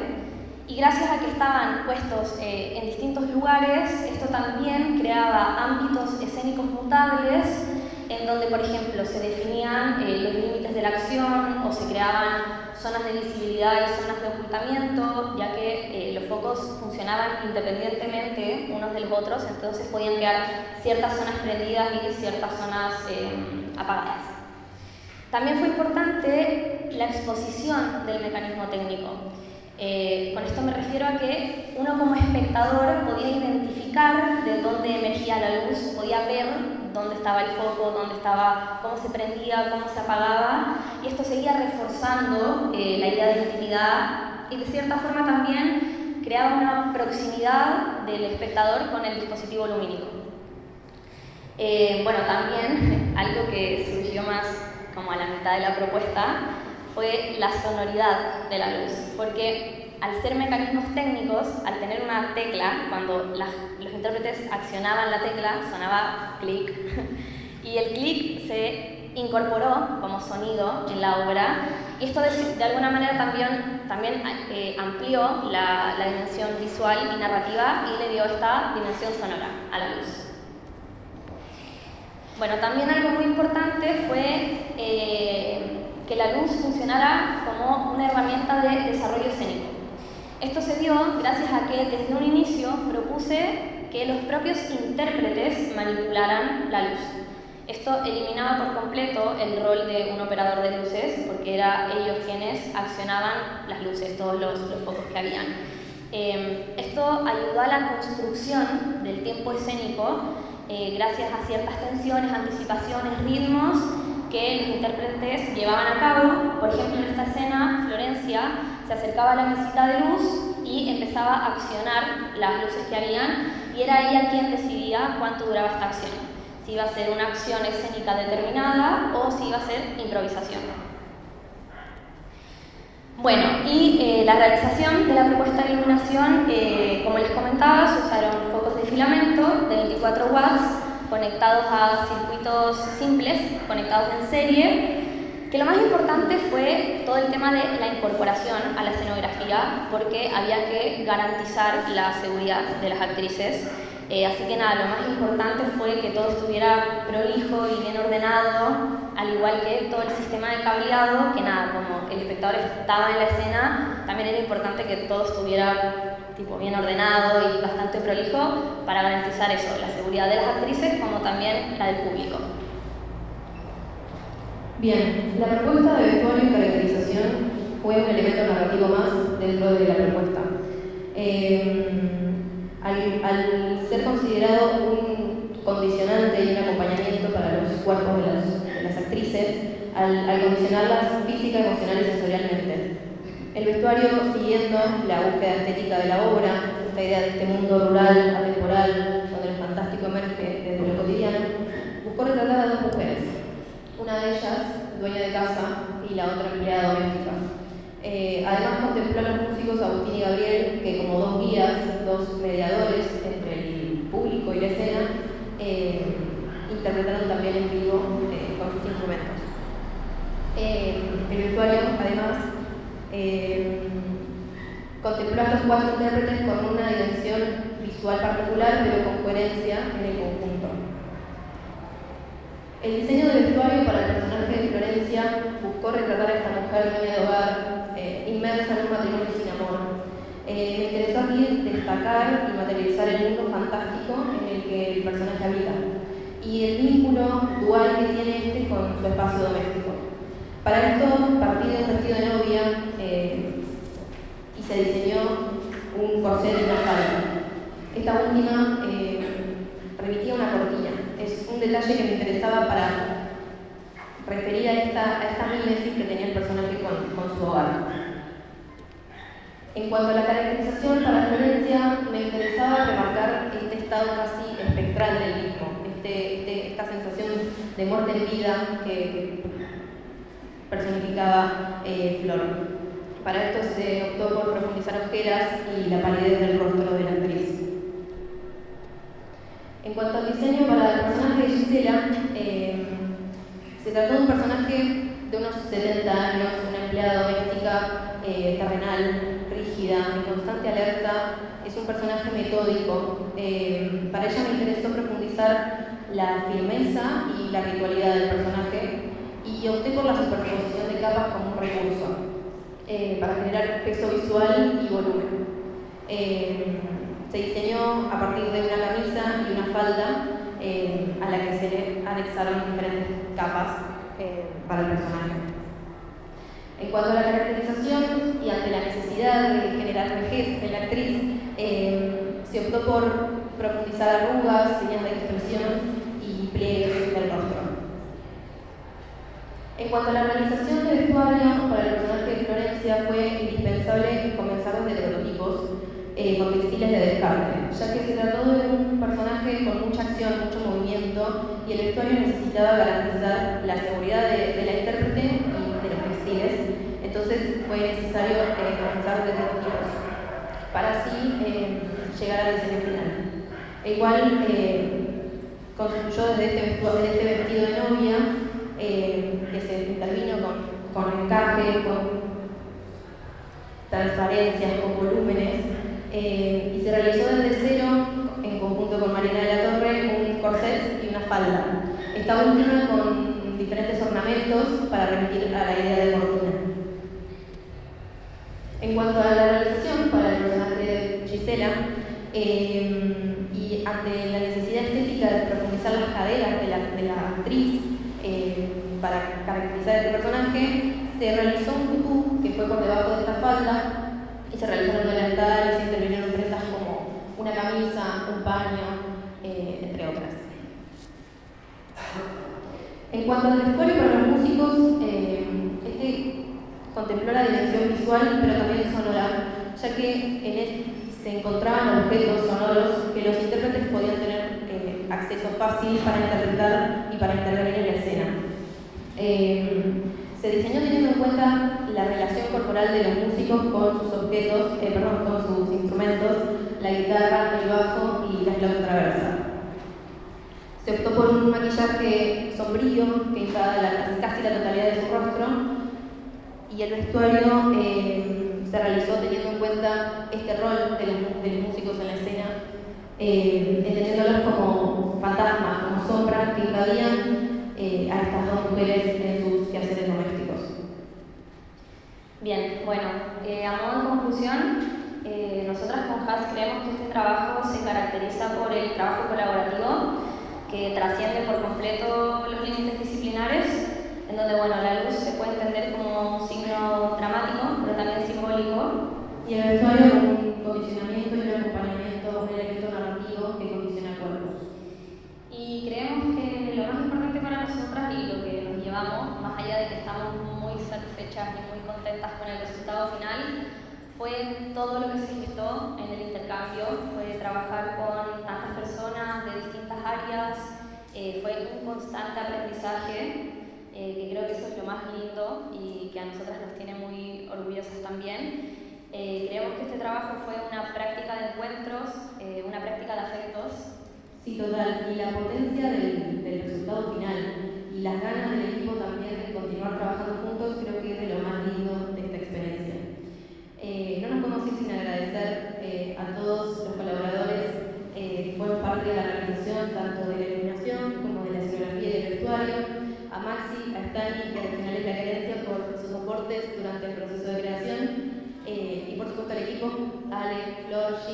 Y gracias a que estaban puestos en distintos lugares, esto también creaba ámbitos escénicos mutables, en donde, por ejemplo, se definían los límites de la acción o se creaban zonas de visibilidad y zonas de ocultamiento, ya que los focos funcionaban independientemente unos de los otros, entonces podían quedar ciertas zonas prendidas y ciertas zonas apagadas. También fue importante la exposición del mecanismo técnico. Con esto me refiero a que uno como espectador podía identificar de dónde emergía la luz, podía ver dónde estaba el foco, cómo se prendía, cómo se apagaba, y esto seguía reforzando la idea de intimidad y de cierta forma también creaba una proximidad del espectador con el dispositivo lumínico. También algo que surgió más como a la mitad de la propuesta fue la sonoridad de la luz, porque al ser mecanismos técnicos, al tener una tecla, cuando los intérpretes accionaban la tecla, sonaba clic, y el clic se incorporó como sonido en la obra, y esto de alguna manera también amplió la dimensión visual y narrativa y le dio esta dimensión sonora a la luz. Bueno, también algo muy importante fue que la luz funcionara como una herramienta de desarrollo escénico. Esto se dio gracias a que desde un inicio propuse que los propios intérpretes manipularan la luz. Esto eliminaba por completo el rol de un operador de luces, porque eran ellos quienes accionaban las luces, todos los focos que habían. Esto ayudó a la construcción del tiempo escénico gracias a ciertas tensiones, anticipaciones, ritmos que los intérpretes llevaban a cabo. Por ejemplo, en esta escena, Florencia se acercaba a la mesita de luz y empezaba a accionar las luces que habían, y era ella quien decidía cuánto duraba esta acción, si iba a ser una acción escénica determinada o si iba a ser improvisación. Bueno, y la realización de la propuesta de iluminación, como les comentaba, se usaron focos de filamento de 24 watts conectados a circuitos simples, conectados en serie, que lo más importante fue todo el tema de la incorporación a la escenografía, porque había que garantizar la seguridad de las actrices. Así que nada, lo más importante fue que todo estuviera prolijo y bien ordenado, al igual que todo el sistema de cableado, que nada, como el espectador estaba en la escena, también era importante que todo estuviera bien ordenado y bastante prolijo para garantizar eso, la seguridad de las actrices como también la del público. Bien, la propuesta de vestuario y caracterización fue un elemento narrativo más dentro de la propuesta. Al ser considerado un condicionante y un acompañamiento para los cuerpos de las actrices, al condicionarlas física, emocional y sensorialmente. El vestuario, siguiendo la búsqueda estética de la obra, esta idea de este mundo rural, atemporal, donde lo fantástico emerge desde lo cotidiano, buscó retratar a dos mujeres, una de ellas dueña de casa y la otra empleada doméstica. Además contempló a los músicos Agustín y Gabriel, que como dos guías, dos mediadores entre el público y la escena, interpretaron también en vivo con sus instrumentos. El vestuario, además, contempló a estos cuatro intérpretes con una dimensión visual particular, pero con coherencia en el conjunto. El diseño del vestuario para el personaje de Florencia buscó retratar a esta mujer dueña de hogar, inmersa en un matrimonio sin amor. Me interesó aquí destacar y materializar el mundo fantástico en el que el personaje habita y el vínculo dual que tiene este con su espacio doméstico. Para esto partí de un vestido de novia y se diseñó un corset en una falda. Esta última remitía a una cortina. Es un detalle que me interesaba para referir a esta mimesis que tenía el personaje con su hogar. En cuanto a la caracterización para Florencia, me interesaba remarcar este estado casi espectral del mismo, esta sensación de muerte en vida que personificaba Flor. Para esto se optó por profundizar ojeras y la palidez del rostro de la actriz. En cuanto al diseño para el personaje de Gisela, se trató de un personaje de unos 70 años, una empleada doméstica terrenal, rígida, en constante alerta. Es un personaje metódico. Para ella me interesó profundizar la firmeza y la ritualidad del personaje y opté por la superposición de capas como un recurso para generar peso visual y volumen. Se diseñó a partir de una camisa y una falda a la que se le anexaron diferentes capas para el personaje. En cuanto a la caracterización y ante la necesidad de generar vejez en la actriz, se optó por profundizar arrugas, líneas de expresión y pliegues del rostro. En cuanto a la realización del vestuario para el personaje de Florencia, fue indispensable comenzar desde prototipos con textiles de descarte, ya que se trató de un personaje con mucha acción, mucho movimiento, y el vestuario necesitaba garantizar la seguridad de la intérprete y de los textiles. Entonces fue necesario comenzar desde prototipos para así llegar al diseño final, el cual construyó desde este vestido de novia, que se intervino con encaje, con transparencias, con volúmenes, y se realizó desde cero, en conjunto con Mariana de la Torre, un corset y una falda. Esta última con diferentes ornamentos para remitir a la idea de cortina. En cuanto a la realización para el personaje de Gisela, y ante la necesidad estética de profundizar las caderas de la actriz para caracterizar este personaje, se realizó un tutú que fue por debajo de esta falda y se realizaron delantales, se intervinieron prendas como una camisa, un paño, entre otras. En cuanto al vestuario para los músicos, este contempló la dimensión visual pero también sonora, ya que en él se encontraban objetos sonoros que los intérpretes podían tener acceso fácil para interpretar y para intervenir en la escena. Se diseñó teniendo en cuenta la relación corporal de los músicos con sus objetos, con sus instrumentos, la guitarra, el bajo y la flauta traversa. Se optó por un maquillaje sombrío que encara casi la totalidad de su rostro, y el vestuario se realizó teniendo en cuenta este rol de los músicos en la escena, entendiéndolos como fantasmas, como sombras que invadían a estas dos mujeres en sus quehaceres domésticos. Bien, bueno, a modo de conclusión, nosotras con Has creemos que este trabajo se caracteriza por el trabajo colaborativo que trasciende por completo los límites disciplinares, en donde la luz se puede entender como un signo dramático, pero también simbólico. Y el vestuario con un condicionamiento y un acompañamiento, un elemento narrativo que condiciona cuerpos. Y creemos que lo más importante para nosotras y lo que nos llevamos, más allá de que estamos muy satisfechas y muy contentas con el resultado final, fue todo lo que se gestó en el intercambio, fue trabajar con tantas personas de distintas áreas, fue un constante aprendizaje, que creo que eso es lo más lindo y que a nosotras nos tiene muy orgullosas también. Creemos que este trabajo fue una práctica de encuentros, una práctica de afectos. Sí, total, y la potencia del resultado final y las ganas del equipo también de continuar trabajando juntos creo que es de lo más lindo de esta experiencia. No nos podemos ir sin agradecer a todos los colaboradores que fueron parte de la realización tanto de la iluminación como de la escenografía y del vestuario, a Maxi, a Stani y a Regionales La Querencia por sus aportes durante el proceso de creación, y por supuesto al equipo, Ale, Flor, G,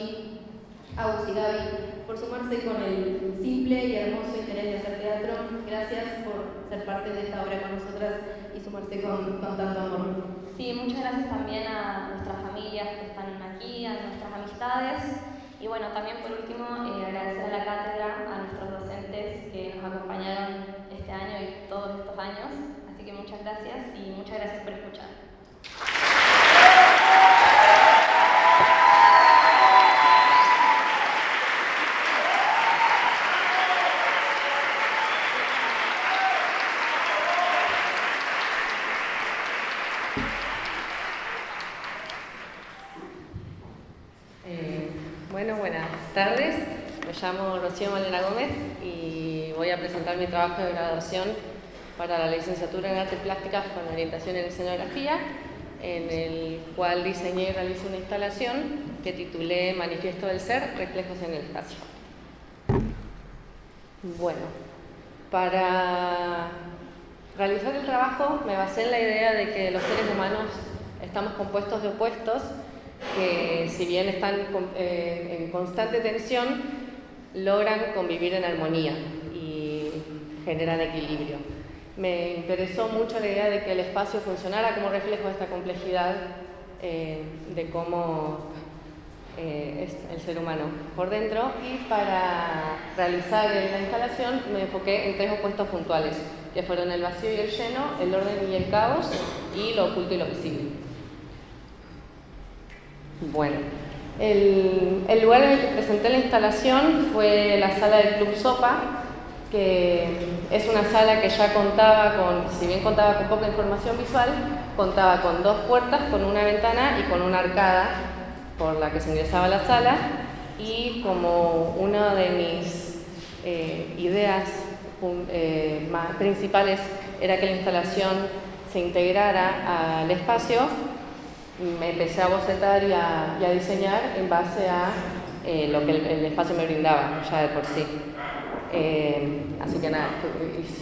Agus y Gaby, por sumarse con el simple y hermoso interés de hacer teatro. Gracias por ser parte de esta obra con nosotras y sumarse con tanto amor. Sí, muchas gracias también a nuestras familias que están aquí, a nuestras amistades. Y también por último, agradecer a la cátedra, a nuestros docentes que nos acompañaron este año y todos estos años. Así que muchas gracias y muchas gracias por escuchar. Buenas tardes. Me llamo Rocío Malena Gómez y voy a presentar mi trabajo de graduación para la licenciatura en Artes Plásticas con orientación en escenografía, en el cual diseñé y realicé una instalación que titulé Manifiesto del Ser, Reflejos en el Espacio. Para realizar el trabajo me basé en la idea de que los seres humanos estamos compuestos de opuestos que, si bien están en constante tensión, logran convivir en armonía y generan equilibrio. Me interesó mucho la idea de que el espacio funcionara como reflejo de esta complejidad de cómo es el ser humano por dentro, y para realizar la instalación me enfoqué en 3 opuestos puntuales, que fueron el vacío y el lleno, el orden y el caos, y lo oculto y lo visible. El lugar en el que presenté la instalación fue la sala del Club Sopa, que es una sala que ya contaba con, si bien contaba con poca información visual, contaba con 2 puertas, con una ventana y con una arcada por la que se ingresaba a la sala, y como uno de mis ideas más principales era que la instalación se integrara al espacio. Me empecé a bocetar y a diseñar en base a lo que el espacio me brindaba ya de por sí. Así que nada,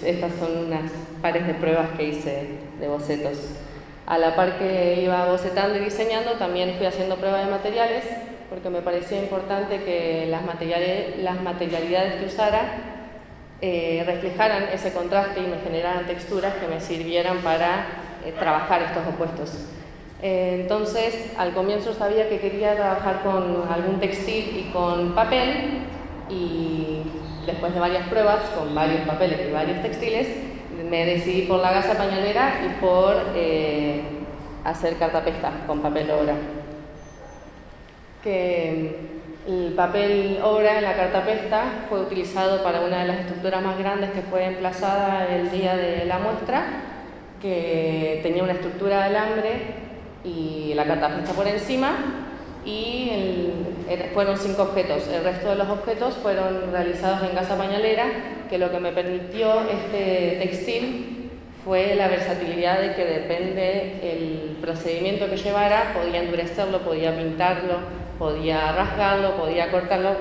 estas son unas pares de pruebas que hice de bocetos. A la par que iba bocetando y diseñando, también fui haciendo pruebas de materiales, porque me parecía importante que las materialidades que usara reflejaran ese contraste y me generaran texturas que me sirvieran para trabajar estos opuestos. Entonces, al comienzo sabía que quería trabajar con algún textil y con papel, y después de varias pruebas con varios papeles y varios textiles, me decidí por la gasa pañalera y por hacer cartapesta con papel obra. El papel obra en la cartapesta fue utilizado para una de las estructuras más grandes que fue emplazada el día de la muestra, que tenía una estructura de alambre y la cartapesta por encima, y fueron 5 objetos. El resto de los objetos fueron realizados en gasa pañalera, que lo que me permitió este textil fue la versatilidad de que depende el procedimiento que llevara, podía endurecerlo, podía pintarlo, podía rasgarlo, podía cortarlo,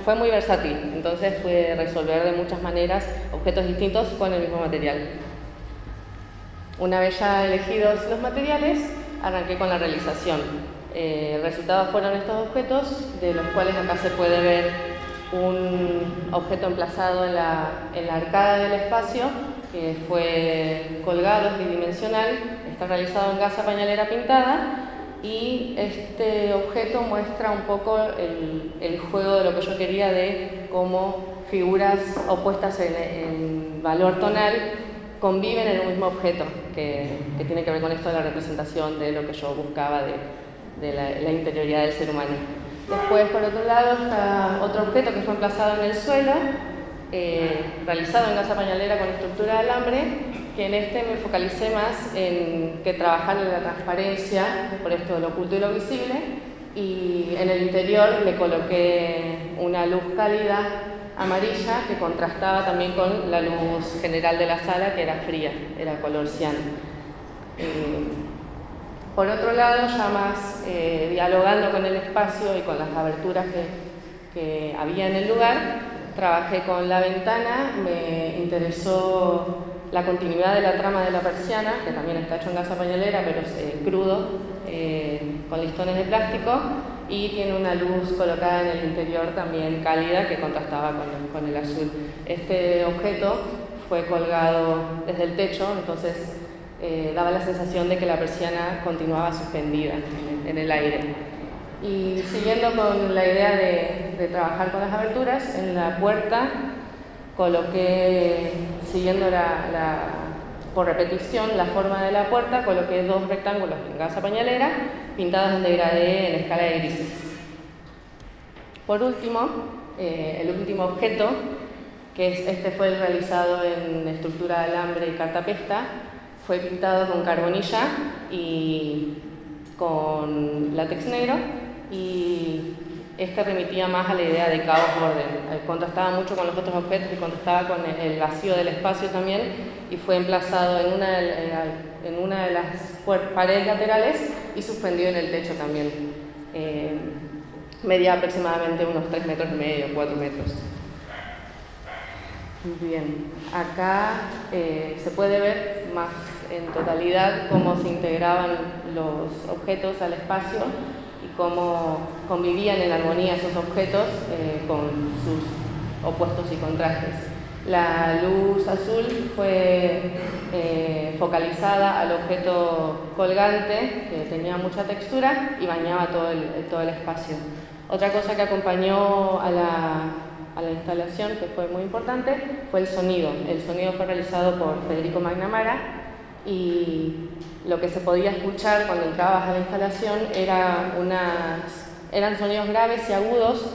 fue muy versátil. Entonces pude resolver de muchas maneras objetos distintos con el mismo material. Una vez ya elegidos los materiales, arranqué con la realización. Resultados fueron estos objetos, de los cuales acá se puede ver un objeto emplazado en la arcada del espacio, que fue colgado, es bidimensional, está realizado en gasa pañalera pintada, y este objeto muestra un poco el juego de lo que yo quería, de cómo figuras opuestas en valor tonal conviven en un mismo objeto, que tiene que ver con esto de la representación de lo que yo buscaba de la interioridad del ser humano. Después, por otro lado, está otro objeto que fue emplazado en el suelo, realizado en gasa pañalera con estructura de alambre, que en este me focalicé más en que trabajar en la transparencia, por esto de lo oculto y lo visible, y en el interior le coloqué una luz cálida amarilla que contrastaba también con la luz general de la sala, que era fría, era color cian. Por otro lado, ya más dialogando con el espacio y con las aberturas que había en el lugar, trabajé con la ventana. Me interesó la continuidad de la trama de la persiana, que también está hecho en gasa pañalera, pero es crudo, con listones de plástico, y tiene una luz colocada en el interior también cálida que contrastaba con el azul. Este objeto fue colgado desde el techo, entonces daba la sensación de que la persiana continuaba suspendida en el aire. Y siguiendo con la idea de trabajar con las aberturas, en la puerta coloqué, siguiendo por repetición la forma de la puerta, coloqué 2 rectángulos en gasa pañalera pintados en degradé en escala de grises. Por último, el último objeto, que este fue el realizado en estructura de alambre y cartapesta, fue pintado con carbonilla y con látex negro, y este remitía más a la idea de caos orden. Contrastaba mucho con los otros objetos y contrastaba con el vacío del espacio también, y fue emplazado en una de las paredes laterales y suspendido en el techo también. Medía aproximadamente unos 3,5 metros, 4 metros. Bien, acá se puede ver más en totalidad cómo se integraban los objetos al espacio y cómo convivían en armonía esos objetos con sus opuestos y contrastes. La luz azul fue focalizada al objeto colgante, que tenía mucha textura y bañaba todo el espacio. Otra cosa que acompañó a la instalación, que fue muy importante, fue el sonido. El sonido fue realizado por Federico McNamara, y lo que se podía escuchar cuando entrabas a la instalación eran sonidos graves y agudos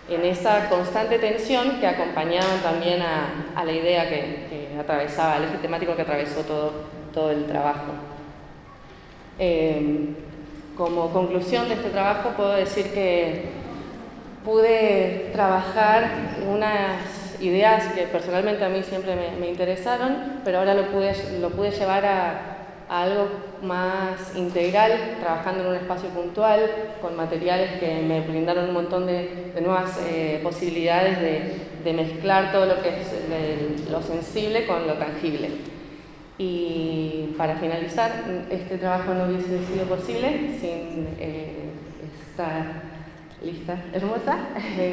en esa constante tensión que acompañaban también a la idea que atravesaba, el eje temático que atravesó todo el trabajo. Como conclusión de este trabajo puedo decir que pude trabajar unas ideas que personalmente a mí siempre me interesaron, pero ahora lo pude llevar a algo más integral, trabajando en un espacio puntual, con materiales que me brindaron un montón de nuevas posibilidades de mezclar todo lo que es lo sensible con lo tangible. Y para finalizar, este trabajo no hubiese sido posible sin esta lista hermosa.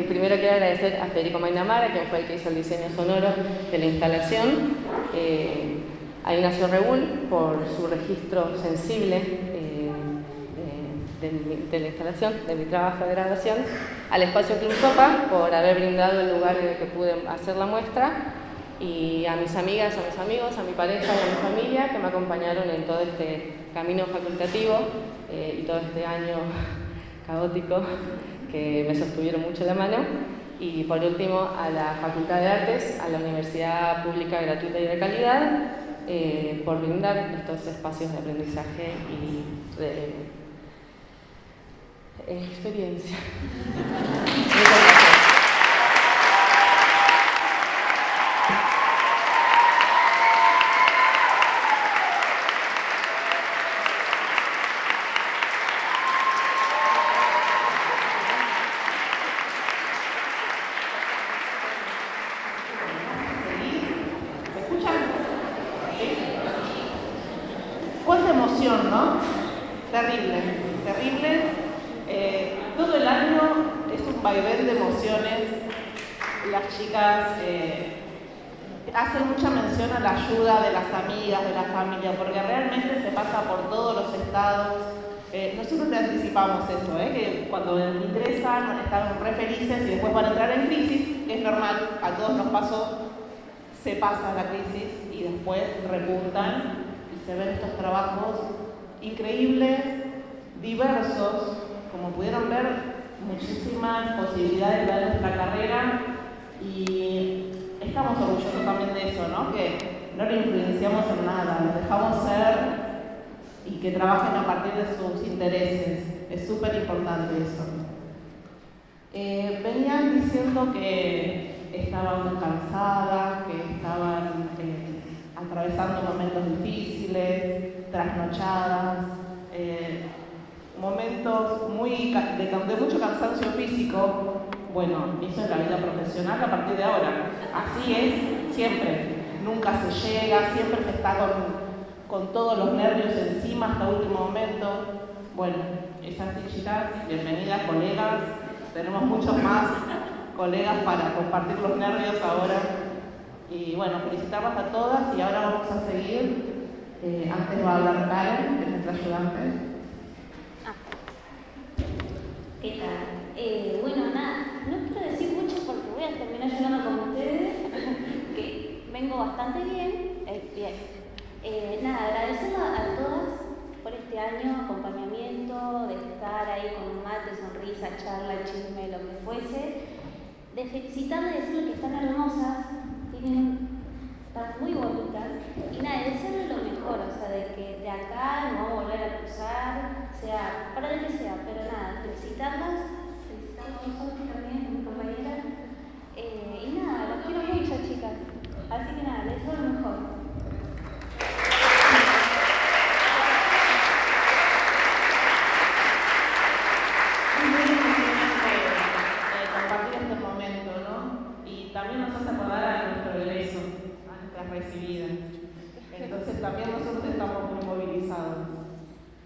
Primero quiero agradecer a Federico Mainamara, quien fue el que hizo el diseño sonoro de la instalación. A Ignacio Reúl por su registro sensible de la instalación, de mi trabajo de graduación, al Espacio Club Sopa por haber brindado el lugar en el que pude hacer la muestra, y a mis amigas, a mis amigos, a mi pareja y a mi familia que me acompañaron en todo este camino facultativo y todo este año caótico que me sostuvieron mucho la mano. Y por último, a la Facultad de Artes, a la Universidad Pública Gratuita y de Calidad, por brindar estos espacios de aprendizaje y de experiencia. Muchas gracias. Cuánta emoción, ¿no? Terrible, terrible. Todo el año es un vaivén de emociones. Las chicas hacen mucha mención a la ayuda de las amigas, de la familia, porque realmente se pasa por todos los estados. Nosotros le anticipamos eso, que cuando ingresan están re felices y después van a entrar en crisis, que es normal, a todos nos pasó, se pasa la crisis y después repuntan. Se ven estos trabajos increíbles, diversos, como pudieron ver, muchísimas posibilidades de nuestra carrera, y estamos orgullosos también de eso, ¿no? Que no le influenciamos en nada, los dejamos ser y que trabajen a partir de sus intereses. Es súper importante eso. Venían diciendo que estaban cansadas, que estaban atravesando momentos difíciles, trasnochadas, momentos de mucho cansancio físico. Bueno, eso es la vida profesional a partir de ahora. Así es siempre. Nunca se llega, siempre se está con todos los nervios encima hasta último momento. Bueno, es así, chicas. Bienvenidas, colegas. Tenemos muchos más colegas para compartir los nervios ahora. Y bueno, felicitarlas a todas, y ahora vamos a seguir. Antes va a hablar Karen, que es nuestra ayudante. ¿Qué tal? Bueno, nada, no quiero decir mucho porque voy a terminar llorando con ustedes, que vengo bastante bien. Nada, agradecerles a todas por este año, acompañamiento, de estar ahí con un mate, sonrisa, charla, chisme, lo que fuese. De felicitarles, decirles que están hermosas, están muy bonitas, y nada, desearles lo mejor, o sea, de que de acá no vamos a volver a cruzar, sea para lo que sea, pero nada, felicitarlas a nosotros también, a mi compañera, y nada, los quiero mucho, chicas, así que nada, les deseo lo mejor. Compartir este momento, ¿no? Y también nos hace acordar a nuestro egreso, a nuestras recibidas. Entonces también nosotros estamos muy movilizados.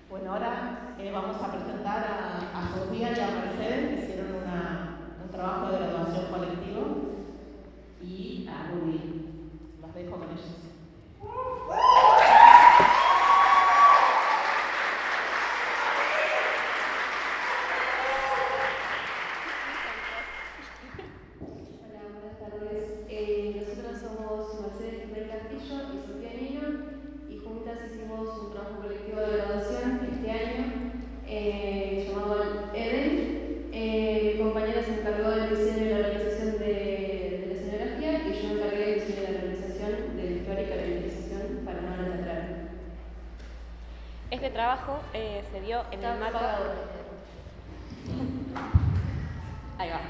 Bueno, ahora vamos a presentar a Sofía y a Mercedes, que hicieron un trabajo de graduación colectivo, y a Rudy. Los dejo con ellos. Nosotros somos Mercedes del Castillo y Sofía Nino, y juntas hicimos un trabajo colectivo de graduación este año llamado EDEN. Mi compañera se encargó del diseño y la organización de la escenografía, y yo me encargué del diseño y la organización de la histórica y la caracterización para no teatral. Este trabajo se dio en el marco... Ahí va.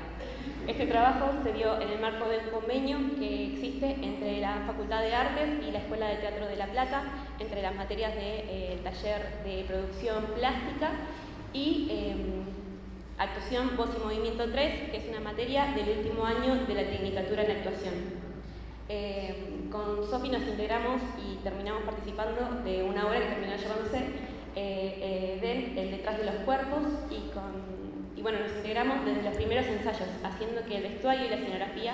Este trabajo se dio en el marco de un convenio que existe entre la Facultad de Artes y la Escuela de Teatro de La Plata, entre las materias del taller de producción plástica y actuación, voz y movimiento 3, que es una materia del último año de la Tecnicatura en Actuación. Con Sofi nos integramos y terminamos participando de una obra que terminó llamándose El detrás de los cuerpos y bueno, nos integramos desde los primeros ensayos, haciendo que el vestuario y la escenografía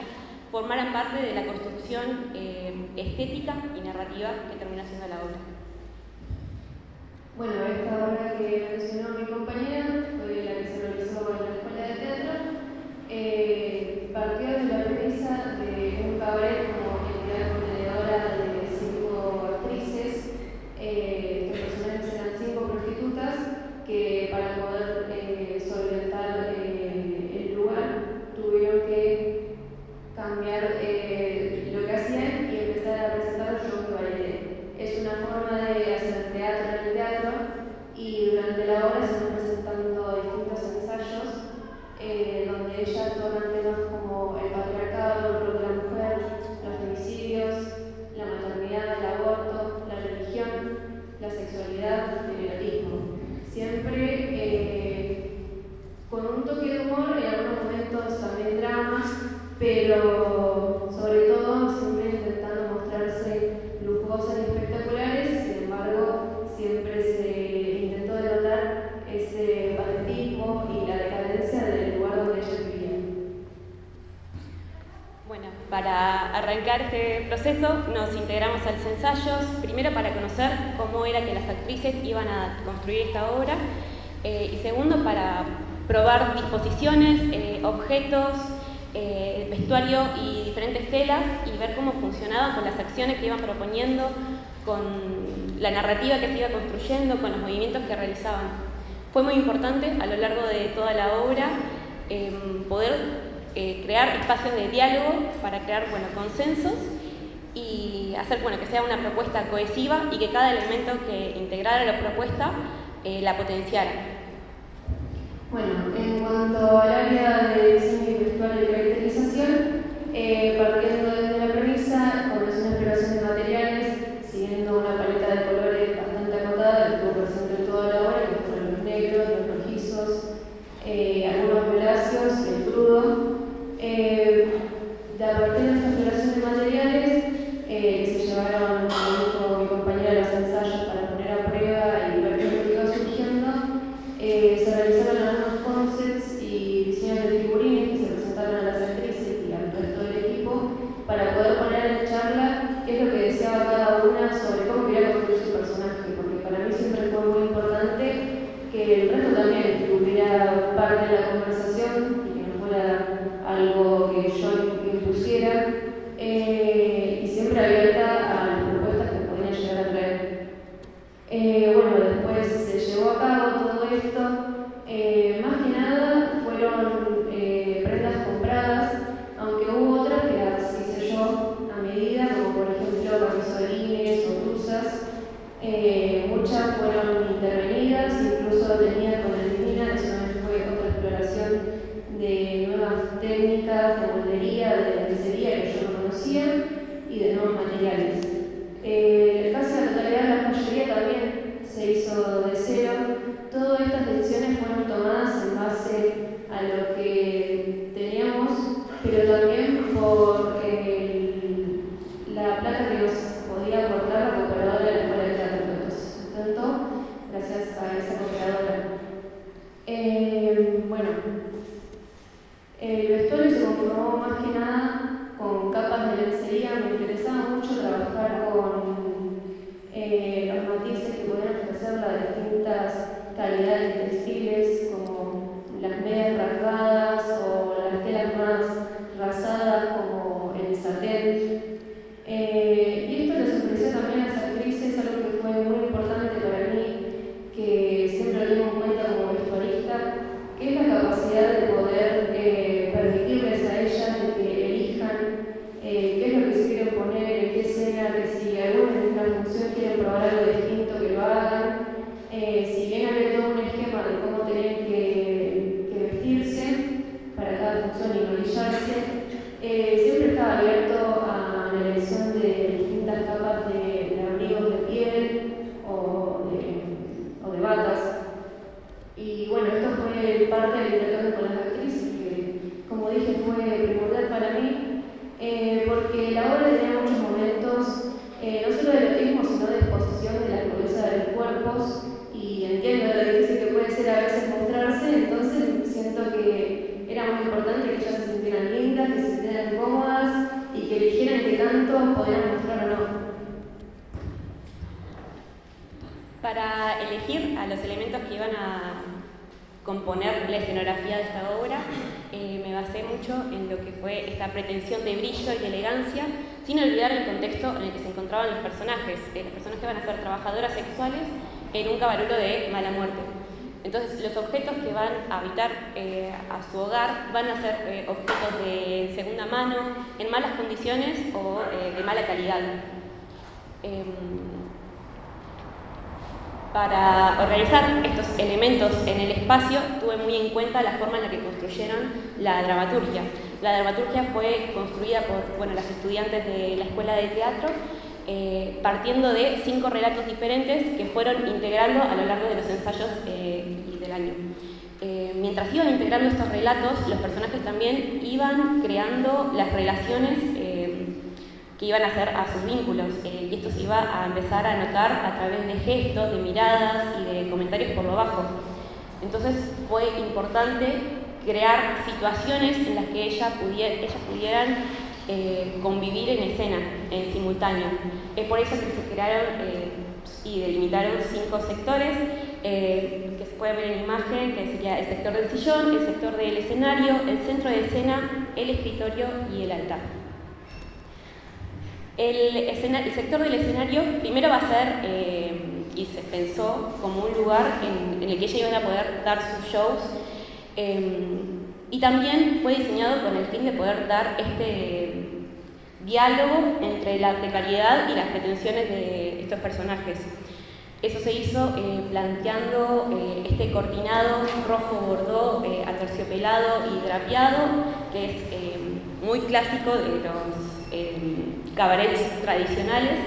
formaran parte de la construcción estética y narrativa que terminó siendo la obra. Bueno, esta obra que mencionó mi compañera fue la que se realizó en la Escuela de Teatro. Partió de la premisa de un cabaret como entidad contenedora de 5 actrices. Estos personajes eran 5 prostitutas que para poder solventar el lugar tuvieron que cambiar lo que hacían y empezar a presentar shows de ballet. Es una forma de hacer teatro en el teatro y durante la obra se van presentando distintos ensayos donde ellas toman temas como el patriarcado, el rol de la mujer, los femicidios, la maternidad, el aborto, la religión, la sexualidad, el erotismo. Siempre con un toque de humor, en algunos momentos también dramas, pero sobre todo siempre intentando mostrarse lujosas y espectaculares. Sin embargo, siempre se intentó denotar ese patetismo y la decadencia del lugar donde ellas vivían. Bueno, para arrancar este proceso nos integramos a los ensayos, primero para conocer cómo era que las actrices iban a construir esta obra y segundo para probar disposiciones, objetos, vestuario y diferentes telas y ver cómo funcionaban con las acciones que iban proponiendo, con la narrativa que se iba construyendo, con los movimientos que realizaban. Fue muy importante a lo largo de toda la obra poder crear espacios de diálogo para crear consensos y hacer que sea una propuesta cohesiva y que cada elemento que integrara la propuesta la potenciara. Bueno, en cuanto al área de diseño y vestuario y caracterización, partiendo desde la premisa, cuando es una exploración de materiales, siguiendo una paleta de colores bastante acotada que estuvo presente en toda la obra, que fueron los negros, los rojizos, algunos violáceos, el crudo. A partir de esta exploración de materiales, se llevaron, como dijo mi compañera, los ensayos para poner a prueba y ver qué es lo que iba surgiendo. Se realizaron algunos concepts y diseños de figurines que se presentaron a las actrices y al resto del equipo para poder poner en charla qué es lo que deseaba cada una sobre cómo quería construir su personaje, porque para mí siempre fue muy importante que el resto también tuviera parte de la conversación y que no fuera algo que yo impusiera y siempre abierta a las propuestas que podían llegar a traer. Bueno, después se llevó a cabo todo esto. Más que nada fueron prendas compradas, aunque hubo otras que las hice yo a medida, como por ejemplo camisolines o blusas. Muchas fueron intervenidas, incluso tenían con el Mina, eso también fue otra exploración de nuevas técnicas de moldería, de tapicería que yo no conocía y de nuevos materiales. Casi la totalidad de la joyería también se hizo de cero. Todas estas decisiones fueron tomadas en base a lo que teníamos, pero también por la plata que nos podía aportar la cooperadora de la Escuela de Teatro. Entonces, tanto gracias a esa cooperadora. Bueno, el vestuario se conformó más que nada con capas de lencería. Me interesaba mucho trabajar con los matices que podían ofrecer las distintas calidades de textiles, como las medias rasgadas o las telas más rasadas, como el satén. Y esto les ofrecía también a las actrices algo que fue muy importante para mí, que siempre lo tengo en cuenta como vestuarista, que es la capacidad de poder permitirles a ellas de que elijan qué es lo que se quieren poner, en qué escena, que si alguna en una función quieren probar algo distinto, que lo hagan. Si bien había todo un esquema de cómo tenían que arrodillarse. Siempre estaba abierto a la elección de distintas capas de abrigos de piel o de batas. Y bueno, esto fue parte del intercambio con las actrices, que como dije fue primordial para mí, porque la obra tenía muchos momentos, no solo de erotismo, sino de exposición de la crudeza de los cuerpos, y entiendo lo difícil que puede ser a veces mostrarse, entonces siento que era muy importante que ellas se sintieran lindas, que se sintieran cómodas y que eligieran qué tanto podían mostrar o no. Para elegir a los elementos que iban a componer la escenografía de esta obra, me basé mucho en lo que fue esta pretensión de brillo y de elegancia, sin olvidar el contexto en el que se encontraban los personajes. Los personajes van a ser trabajadoras sexuales en un cabarulo de mala muerte. Entonces, los objetos que van a habitar a su hogar van a ser objetos de segunda mano, en malas condiciones o de mala calidad. Para organizar estos elementos en el espacio, tuve muy en cuenta la forma en la que construyeron la dramaturgia. La dramaturgia fue construida por las estudiantes de la Escuela de Teatro, partiendo de 5 relatos diferentes que fueron integrando a lo largo de los ensayos y del año. Mientras iban integrando estos relatos, los personajes también iban creando las relaciones que iban a hacer a sus vínculos, y esto se iba a empezar a notar a través de gestos, de miradas y de comentarios por lo bajo. Entonces fue importante crear situaciones en las que ellas pudieran convivir en escena, en simultáneo. Es por eso que se crearon y delimitaron 5 sectores que se puede ver en la imagen, que sería el sector del sillón, el sector del escenario, el centro de escena, el escritorio y el altar. El sector del escenario primero va a ser, y se pensó como un lugar en el que ellas iban a poder dar sus shows, y también fue diseñado con el fin de poder dar este diálogo entre la precariedad y las pretensiones de estos personajes. Eso se hizo planteando este cortinado rojo bordó, aterciopelado y drapeado, que es muy clásico de los cabarets tradicionales,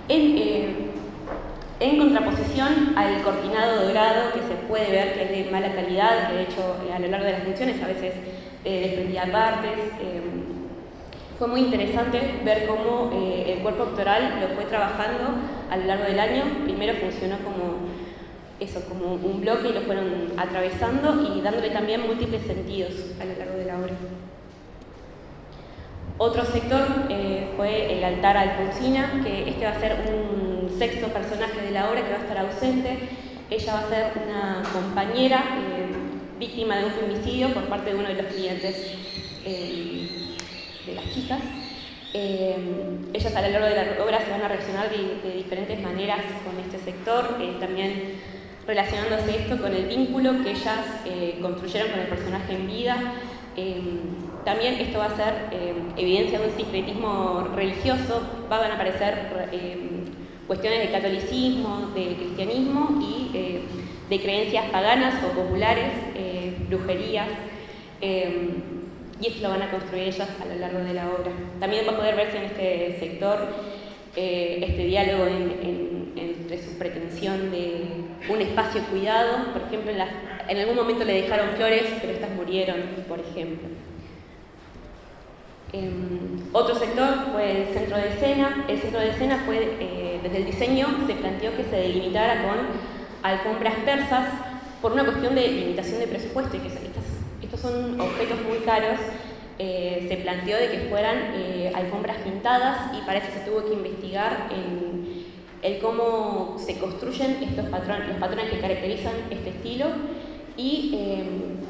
en contraposición al cortinado dorado, que se puede ver que es de mala calidad, que de hecho a lo largo de las funciones a veces desprendía partes. Fue muy interesante ver cómo el cuerpo actoral lo fue trabajando a lo largo del año. Primero funcionó como un bloque y lo fueron atravesando y dándole también múltiples sentidos a lo largo de la obra. Otro sector fue el altar a Alfonsina, que este va a ser un sexto personaje de la obra que va a estar ausente. Ella va a ser una compañera víctima de un femicidio por parte de uno de los clientes de las chicas. Ellas a lo largo de la obra se van a reaccionar de diferentes maneras con este sector, también relacionándose esto con el vínculo que ellas construyeron con el personaje en vida. También esto va a ser evidencia de un sincretismo religioso, van a aparecer cuestiones de catolicismo, del cristianismo y de creencias paganas o populares, brujerías, y esto lo van a construir ellas a lo largo de la obra. También va a poder verse en este sector este diálogo entre su pretensión de un espacio cuidado. Por ejemplo, en algún momento le dejaron flores, pero estas murieron, por ejemplo. Otro sector fue el centro de escena. El centro de escena fue, desde el diseño, se planteó que se delimitara con alfombras persas por una cuestión de limitación de presupuesto, y que estos son objetos muy caros. Se planteó de que fueran alfombras pintadas, y para eso se tuvo que investigar en el cómo se construyen estos patrones, los patrones que caracterizan este estilo, y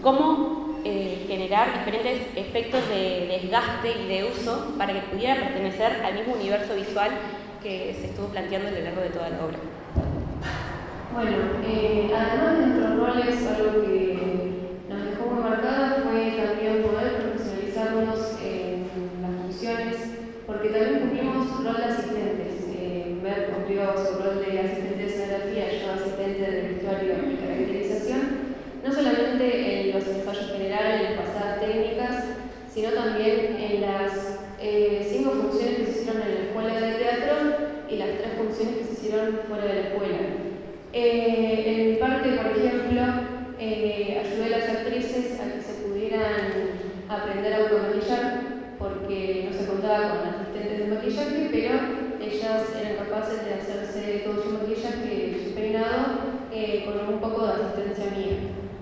cómo generar diferentes efectos de desgaste y de uso para que pudiera pertenecer al mismo universo visual que se estuvo planteando a lo largo de toda la obra. Bueno, además de nuestros roles, algo que nos dejó muy marcado fue también poder profesionalizarnos en las funciones, porque también cumplimos rol de asistentes. Mer cumplió su rol de asistente de escenografía, yo asistente de vestuario y caracterización, no solamente en los ensayos generales, en pasadas técnicas, sino sino también en las 5 funciones que se hicieron en la escuela de teatro y las 3 funciones que se hicieron fuera de la escuela. En mi parte, por ejemplo, ayudé a las actrices a que se pudieran aprender a automaquillar, porque no se contaba con asistentes de maquillaje, pero ellas eran capaces de hacerse todo su maquillaje y su peinado con un poco de asistencia mía.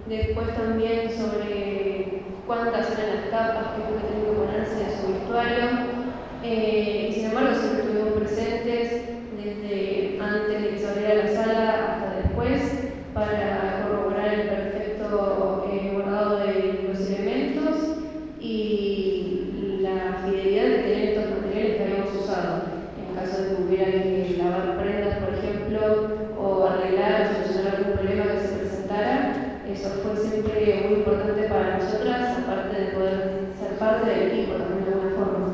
Después también sobre cuántas eran las tapas que tenían que ponerse de su vestuario. Y sin embargo siempre estuvimos presentes desde antes de que se abriera la sala hasta después para corroborar el perfecto bordado de los elementos y la fidelidad de tener estos materiales que habíamos usado. En caso de que hubiera que lavar prendas, por ejemplo, o arreglar o solucionar algún problema que se presentara, eso fue siempre muy importante para nosotras, aparte de poder ser parte del equipo también de alguna forma.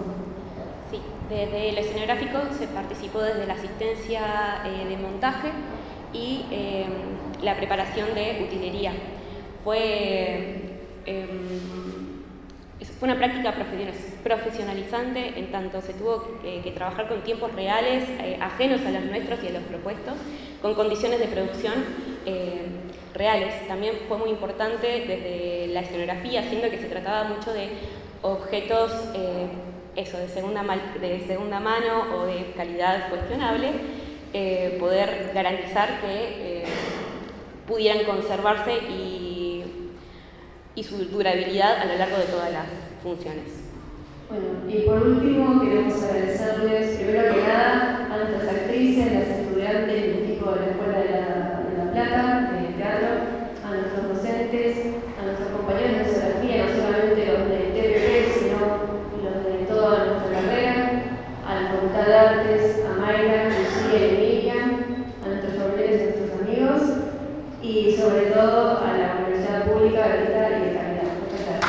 Sí, desde el escenográfico se participó desde la asistencia de montaje y la preparación de utilería. Fue una práctica profesionalizante, en tanto se tuvo que trabajar con tiempos reales, ajenos a los nuestros y a los propuestos, con condiciones de producción reales. También fue muy importante desde la escenografía, siendo que se trataba mucho de objetos de segunda mano o de calidad cuestionable, poder garantizar que pudieran conservarse y su durabilidad a lo largo de todas las funciones. Bueno, y por último queremos agradecerles primero que nada a nuestras actrices, las estudiantes y el equipo de la Escuela de La Plata, de teatro, a nuestros docentes, a nuestros compañeros de escenografía, no solamente los de TPP, sino los de toda nuestra carrera, a la Facultad de Artes, a Mayra, Lucía y Miriam, a nuestros familiares y a nuestros amigos, y sobre todo a la Universidad Pública, gratuita y de calidad. Muchas gracias.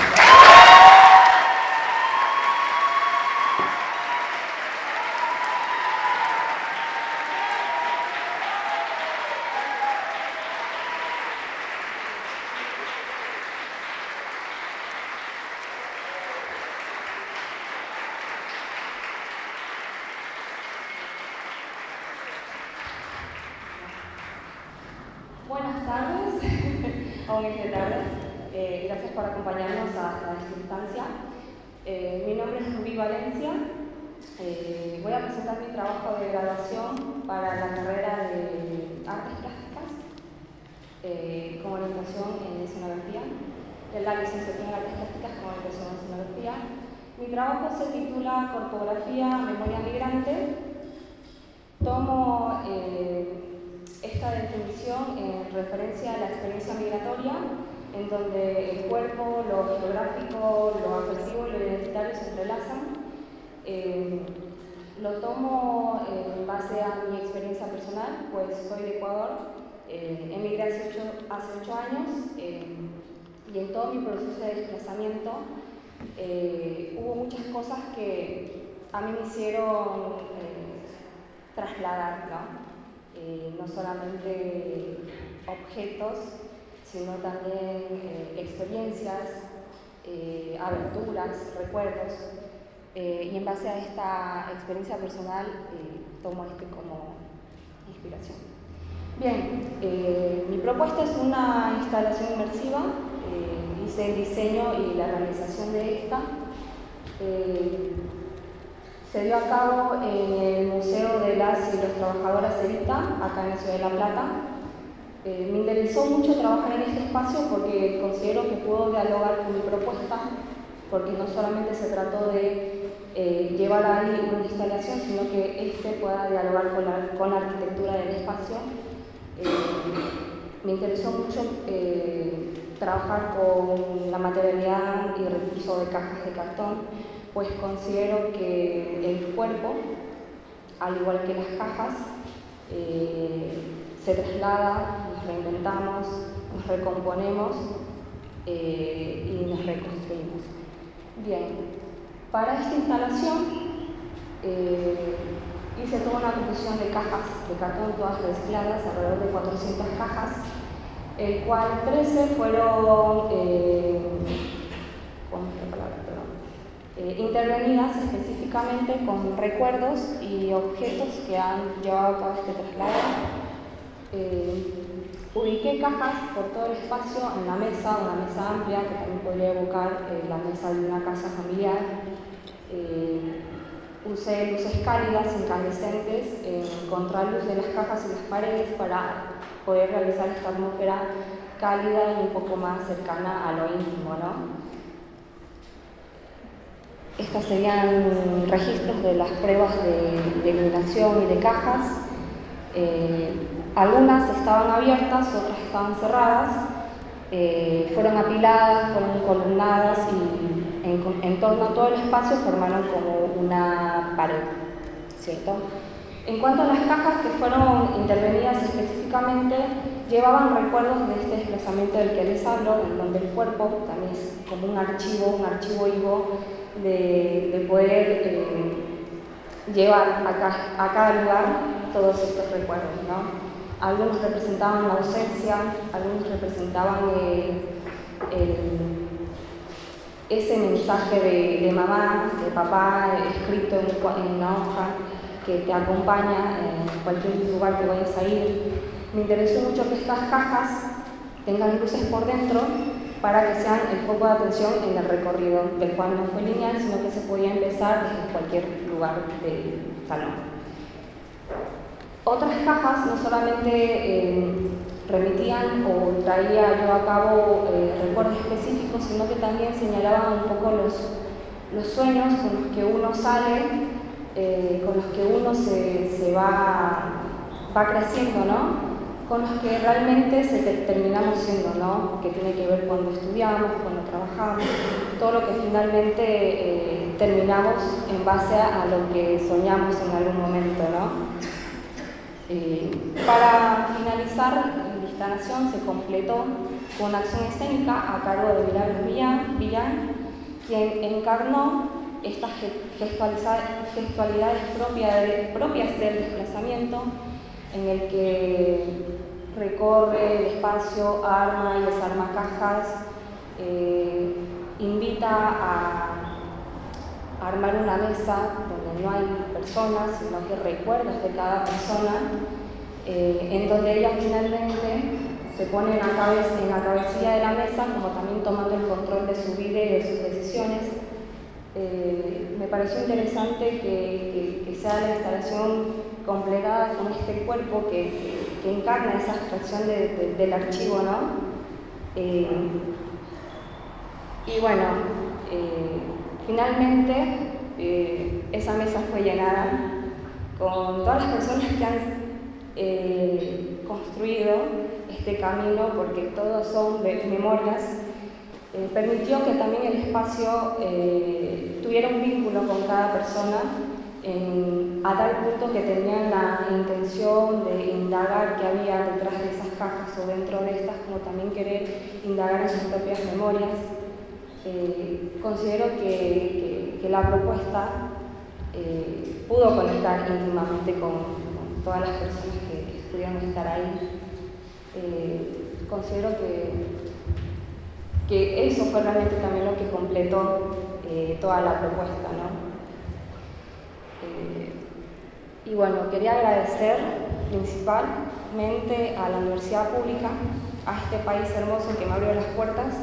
Buenas tardes, aún es tarde. Gracias por acompañarnos hasta esta instancia. Mi nombre es Rubí Valencia. Voy a presentar mi trabajo de graduación para la carrera de Artes Plásticas con orientación en escenografía, de la licenciatura en Artes Plásticas con orientación en escenografía. Mi trabajo se titula Corpografía, Memoria Migrante. Tomo esta definición en referencia a la experiencia migratoria, en donde el cuerpo, lo geográfico, lo afectivo y lo identitario se entrelazan. Lo tomo en base a mi experiencia personal, pues soy de Ecuador, emigré hace 8 años y en todo mi proceso de desplazamiento hubo muchas cosas que a mí me hicieron trasladar, ¿no? No solamente objetos, sino también experiencias, aventuras, recuerdos. Y en base a esta experiencia personal tomo esto como inspiración. Bien, mi propuesta es una instalación inmersiva. Hice el diseño y la realización de esta. Se dio a cabo en el Museo de las y los Trabajadoras Evita, acá en la ciudad de La Plata. Me interesó mucho trabajar en este espacio porque considero que puedo dialogar con mi propuesta, porque no solamente se trató de llevar ahí una instalación, sino que pueda dialogar con la arquitectura del espacio. Me interesó mucho trabajar con la materialidad y recurso de cajas de cartón, pues considero que el cuerpo, al igual que las cajas, se traslada, nos reinventamos, nos recomponemos y nos reconstruimos. Bien, para esta instalación hice toda una composición de cajas de cartón, todas recicladas, alrededor de 400 cajas, el cual 13 fueron, intervenidas específicamente con recuerdos y objetos que han llevado a cabo este traslado. Ubiqué cajas por todo el espacio en la mesa, una mesa amplia que también podría evocar la mesa de una casa familiar. Usé luces cálidas, incandescentes, contraluz de las cajas y las paredes para poder realizar esta atmósfera cálida y un poco más cercana a lo íntimo, ¿no? Estos serían registros de las pruebas de iluminación y de cajas. Algunas estaban abiertas, otras estaban cerradas, fueron apiladas, fueron columnadas y en torno a todo el espacio formaron como una pared, ¿cierto? En cuanto a las cajas que fueron intervenidas específicamente, llevaban recuerdos de este desplazamiento del que les hablo, en donde el cuerpo también es como un archivo vivo de poder llevar a cada lugar todos estos recuerdos, ¿no? Algunos representaban la ausencia, algunos representaban ese mensaje de mamá, de papá, escrito en una hoja que te acompaña en cualquier lugar que vayas a ir. Me interesó mucho que estas cajas tengan luces por dentro para que sean el foco de atención en el recorrido, del cual no fue lineal, sino que se podía empezar desde cualquier lugar del salón. Otras cajas no solamente remitían o traía yo a cabo recuerdos específicos, sino que también señalaban un poco los sueños con los que uno sale, con los que uno se va creciendo, ¿no? Con los que realmente terminamos siendo, ¿no? Que tiene que ver cuando estudiamos, cuando trabajamos, todo lo que finalmente terminamos en base a lo que soñamos en algún momento, ¿no? Para finalizar, la instalación se completó con una acción escénica a cargo de Milagros Villán, quien encarnó estas gestualidades propias del desplazamiento, en el que recorre el espacio, arma y desarma cajas, invita a armar una mesa donde no hay personas, sino que recuerdos de cada persona, en donde ella finalmente se pone en la cabecilla de la mesa, como también tomando el control de su vida y de sus decisiones. Me pareció interesante que sea la instalación completada con este cuerpo que encarna esa abstracción del archivo, ¿no? Y bueno, finalmente esa mesa fue llenada con todas las personas que han construido este camino, porque todos son memorias. Permitió que también el espacio tuviera un vínculo con cada persona, a tal punto que tenían la intención de indagar qué había detrás de esas cajas o dentro de estas, como también querer indagar en sus propias memorias. Considero que la propuesta pudo conectar íntimamente con todas las personas que pudieron estar ahí. Considero que eso fue realmente también lo que completó toda la propuesta, ¿no? Y bueno, quería agradecer principalmente a la universidad pública, a este país hermoso que me abrió las puertas,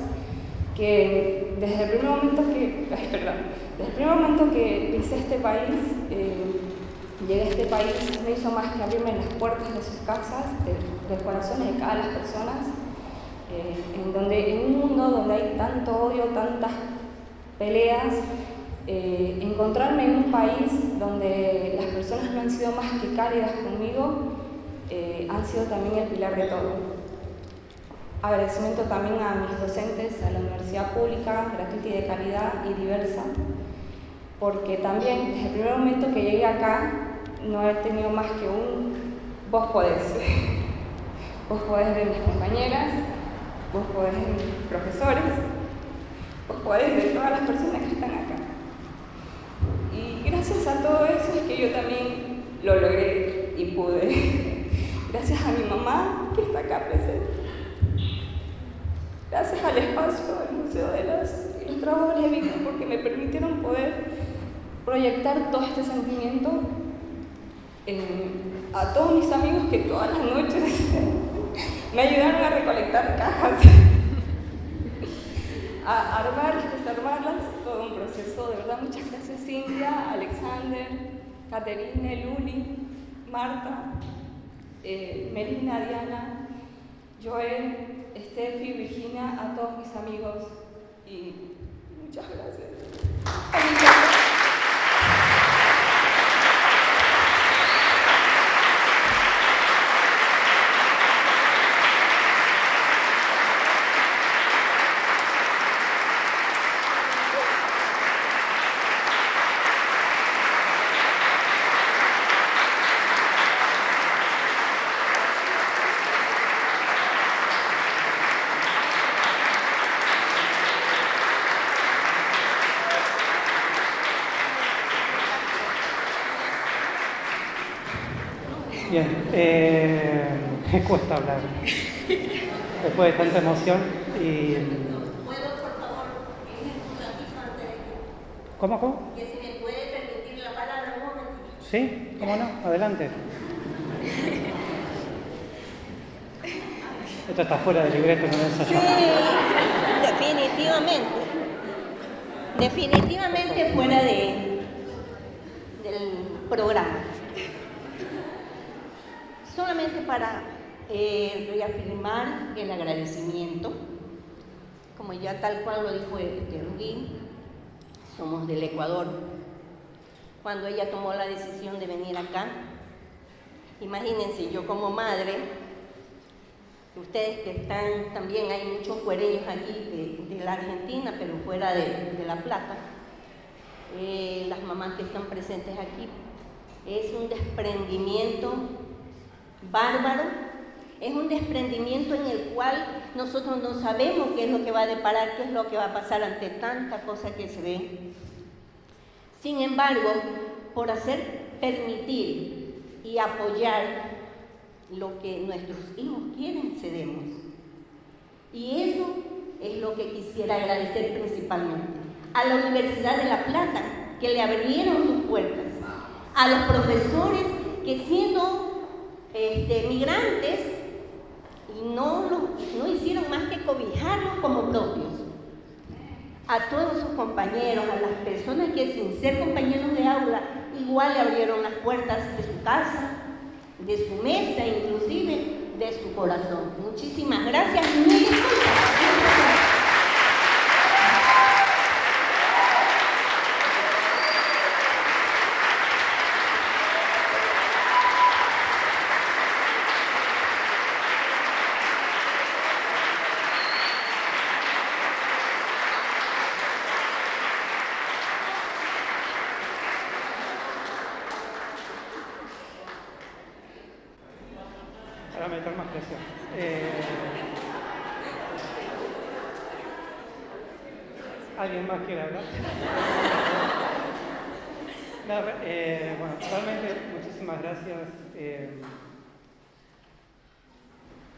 que desde el primer momento que pisé este país, llegué a este país, no hizo más que abrirme las puertas de sus casas, de los corazones de cada una de las personas, en un mundo donde hay tanto odio, tantas peleas, encontrarme en un país donde las personas no han sido más que cálidas conmigo, han sido también el pilar de todo. Agradecimiento también a mis docentes, a la universidad pública, gratuita y de calidad y diversa, porque también desde el primer momento que llegué acá no he tenido más que vos podés. Vos podés de mis compañeras, vos podés de mis profesores, vos podés de todas las personas que están acá. Y gracias a todo eso es que yo también lo logré y pude. Gracias a mi mamá que está acá presente. Gracias al espacio del Museo de las Ilustraciones trago Lévico porque me permitieron poder proyectar todo este sentimiento a todos mis amigos que todas las noches me ayudaron a recolectar cajas, a armarlas, desarmarlas, todo un proceso, de verdad. Muchas gracias Cintia, Alexander, Caterine, Luli, Marta, Melina, Diana, Joel, Steffi, Virginia, a todos mis amigos y muchas gracias. Bien, me cuesta hablar después de tanta emoción y... ¿Puedo, por favor, un ratito antes de que... ¿Cómo? Que si me puede permitir la palabra un momentito. Sí, ¿cómo no? Adelante. Esto está fuera del libreto, no es allá. Sí, definitivamente fuera del programa. Solamente para reafirmar el agradecimiento, como ya tal cual lo dijo Rugui, somos del Ecuador. Cuando ella tomó la decisión de venir acá, imagínense, yo como madre, ustedes que están también, hay muchos fuereños aquí de la Argentina, pero fuera de La Plata, las mamás que están presentes aquí, es un desprendimiento bárbaro, es un desprendimiento en el cual nosotros no sabemos qué es lo que va a deparar, qué es lo que va a pasar ante tanta cosa que se ve. Sin embargo, por permitir y apoyar lo que nuestros hijos quieren, cedemos. Y eso es lo que quisiera agradecer principalmente a la Universidad de La Plata, que le abrieron sus puertas, a los profesores que siendo migrantes y no hicieron más que cobijarlos como propios. A todos sus compañeros, a las personas que sin ser compañeros de aula igual le abrieron las puertas de su casa, de su mesa, inclusive de su corazón. Muchísimas gracias. Para meter más presión. ¿Alguien más quiere hablar? No, bueno, realmente muchísimas gracias.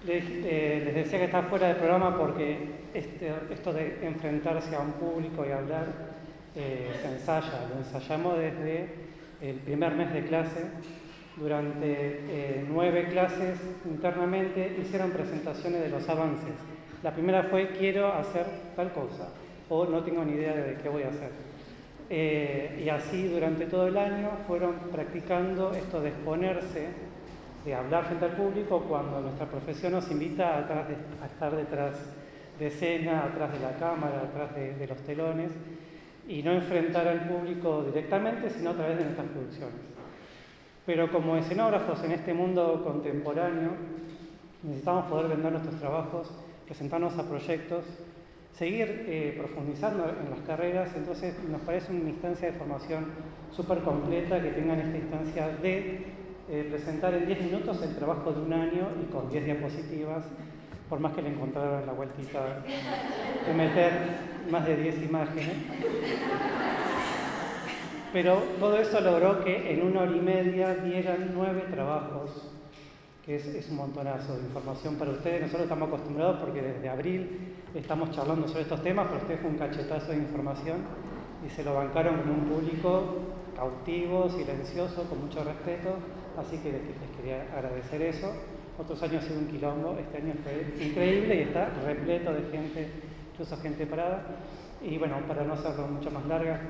Les decía que está fuera del programa porque esto de enfrentarse a un público y hablar se ensaya. Lo ensayamos desde el primer mes de clase. Durante 9 clases internamente hicieron presentaciones de los avances. La primera fue quiero hacer tal cosa o no tengo ni idea de qué voy a hacer. Y así durante todo el año fueron practicando esto de exponerse, de hablar frente al público cuando nuestra profesión nos invita a estar detrás de escena, atrás de la cámara, atrás de los telones y no enfrentar al público directamente, sino a través de nuestras producciones. Pero como escenógrafos en este mundo contemporáneo, necesitamos poder vender nuestros trabajos, presentarnos a proyectos, seguir profundizando en las carreras, entonces nos parece una instancia de formación súper completa que tengan esta instancia de presentar en 10 minutos el trabajo de un año y con 10 diapositivas, por más que le encontraron la vueltita de meter más de 10 imágenes. Pero todo eso logró que en 1 hora y media dieran 9 trabajos que es un montonazo de información para ustedes. Nosotros estamos acostumbrados porque desde abril estamos charlando sobre estos temas, pero ustedes fue un cachetazo de información y se lo bancaron con un público cautivo, silencioso, con mucho respeto, así que les quería agradecer eso. Otros años ha sido un quilombo, este año fue increíble y está repleto de gente, incluso gente parada. Y bueno, para no hacerlo mucho más larga,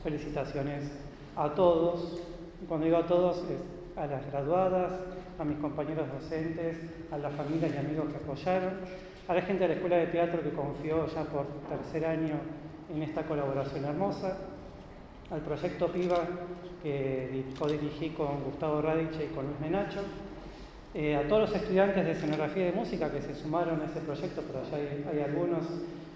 felicitaciones a todos. Cuando digo a todos, es a las graduadas, a mis compañeros docentes, a las familias y amigos que apoyaron, a la gente de la Escuela de Teatro que confió ya por tercer año en esta colaboración hermosa, al proyecto PIVA que codirigí con Gustavo Radice y con Luis Menacho, a todos los estudiantes de escenografía y de música que se sumaron a ese proyecto, pero ya hay algunos,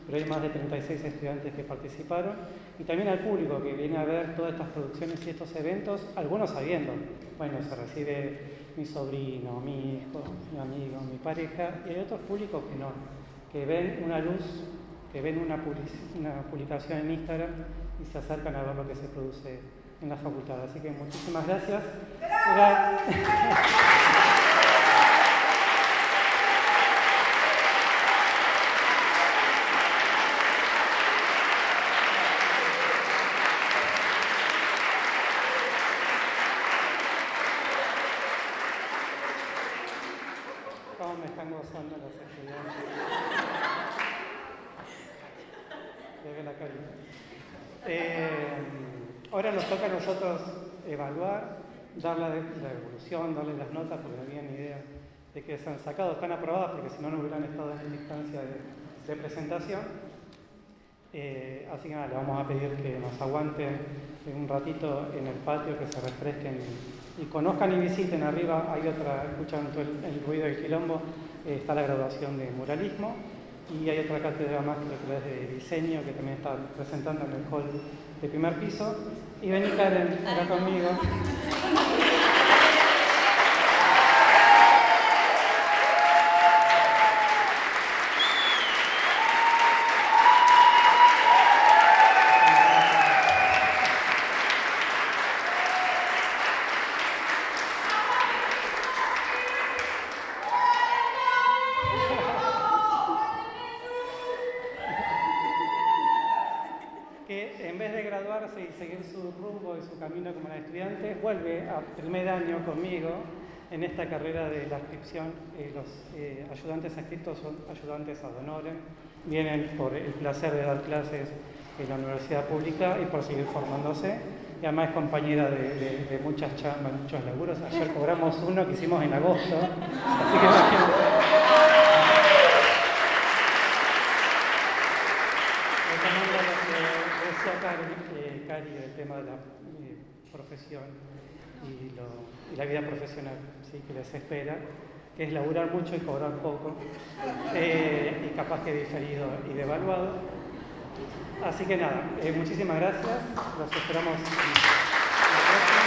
pero hay más de 36 estudiantes que participaron, y también al público que viene a ver todas estas producciones y estos eventos, algunos sabiendo, bueno, se recibe mi sobrino, mi hijo, mi amigo, mi pareja, y hay otros públicos que no, que ven una luz, que ven una publicación en Instagram y se acercan a ver lo que se produce en la facultad. Así que muchísimas gracias. ¿Cómo me están gozando los estudiantes? Debe la calidad. Ahora nos toca a nosotros evaluar, dar la evolución, darle las notas, porque no tienen ni idea de que se han sacado, están aprobadas, porque si no, no hubieran estado en instancia de presentación. Así que nada, le vamos a pedir que nos aguanten un ratito en el patio, que se refresquen y conozcan y visiten. Arriba hay otra, escuchan todo el ruido del quilombo, está la graduación de muralismo. Y hay otra cátedra más, creo que es de diseño, que también está presentando en el hall de primer piso. Y vení, Karen, acá conmigo. Y seguir su rumbo y su camino como una estudiante, vuelve a primer año conmigo en esta carrera de la adscripción. Los ayudantes adscriptos son ayudantes ad honorem, vienen por el placer de dar clases en la universidad pública y por seguir formándose, y además es compañera de muchas chambas, muchos laburos. Ayer cobramos uno que hicimos en agosto, así que imagínate. Cari, el tema de la profesión y la vida profesional, ¿sí? Que les espera, que es laburar mucho y cobrar poco, y capaz que diferido y devaluado. Así que nada, muchísimas gracias, los esperamos en la próxima.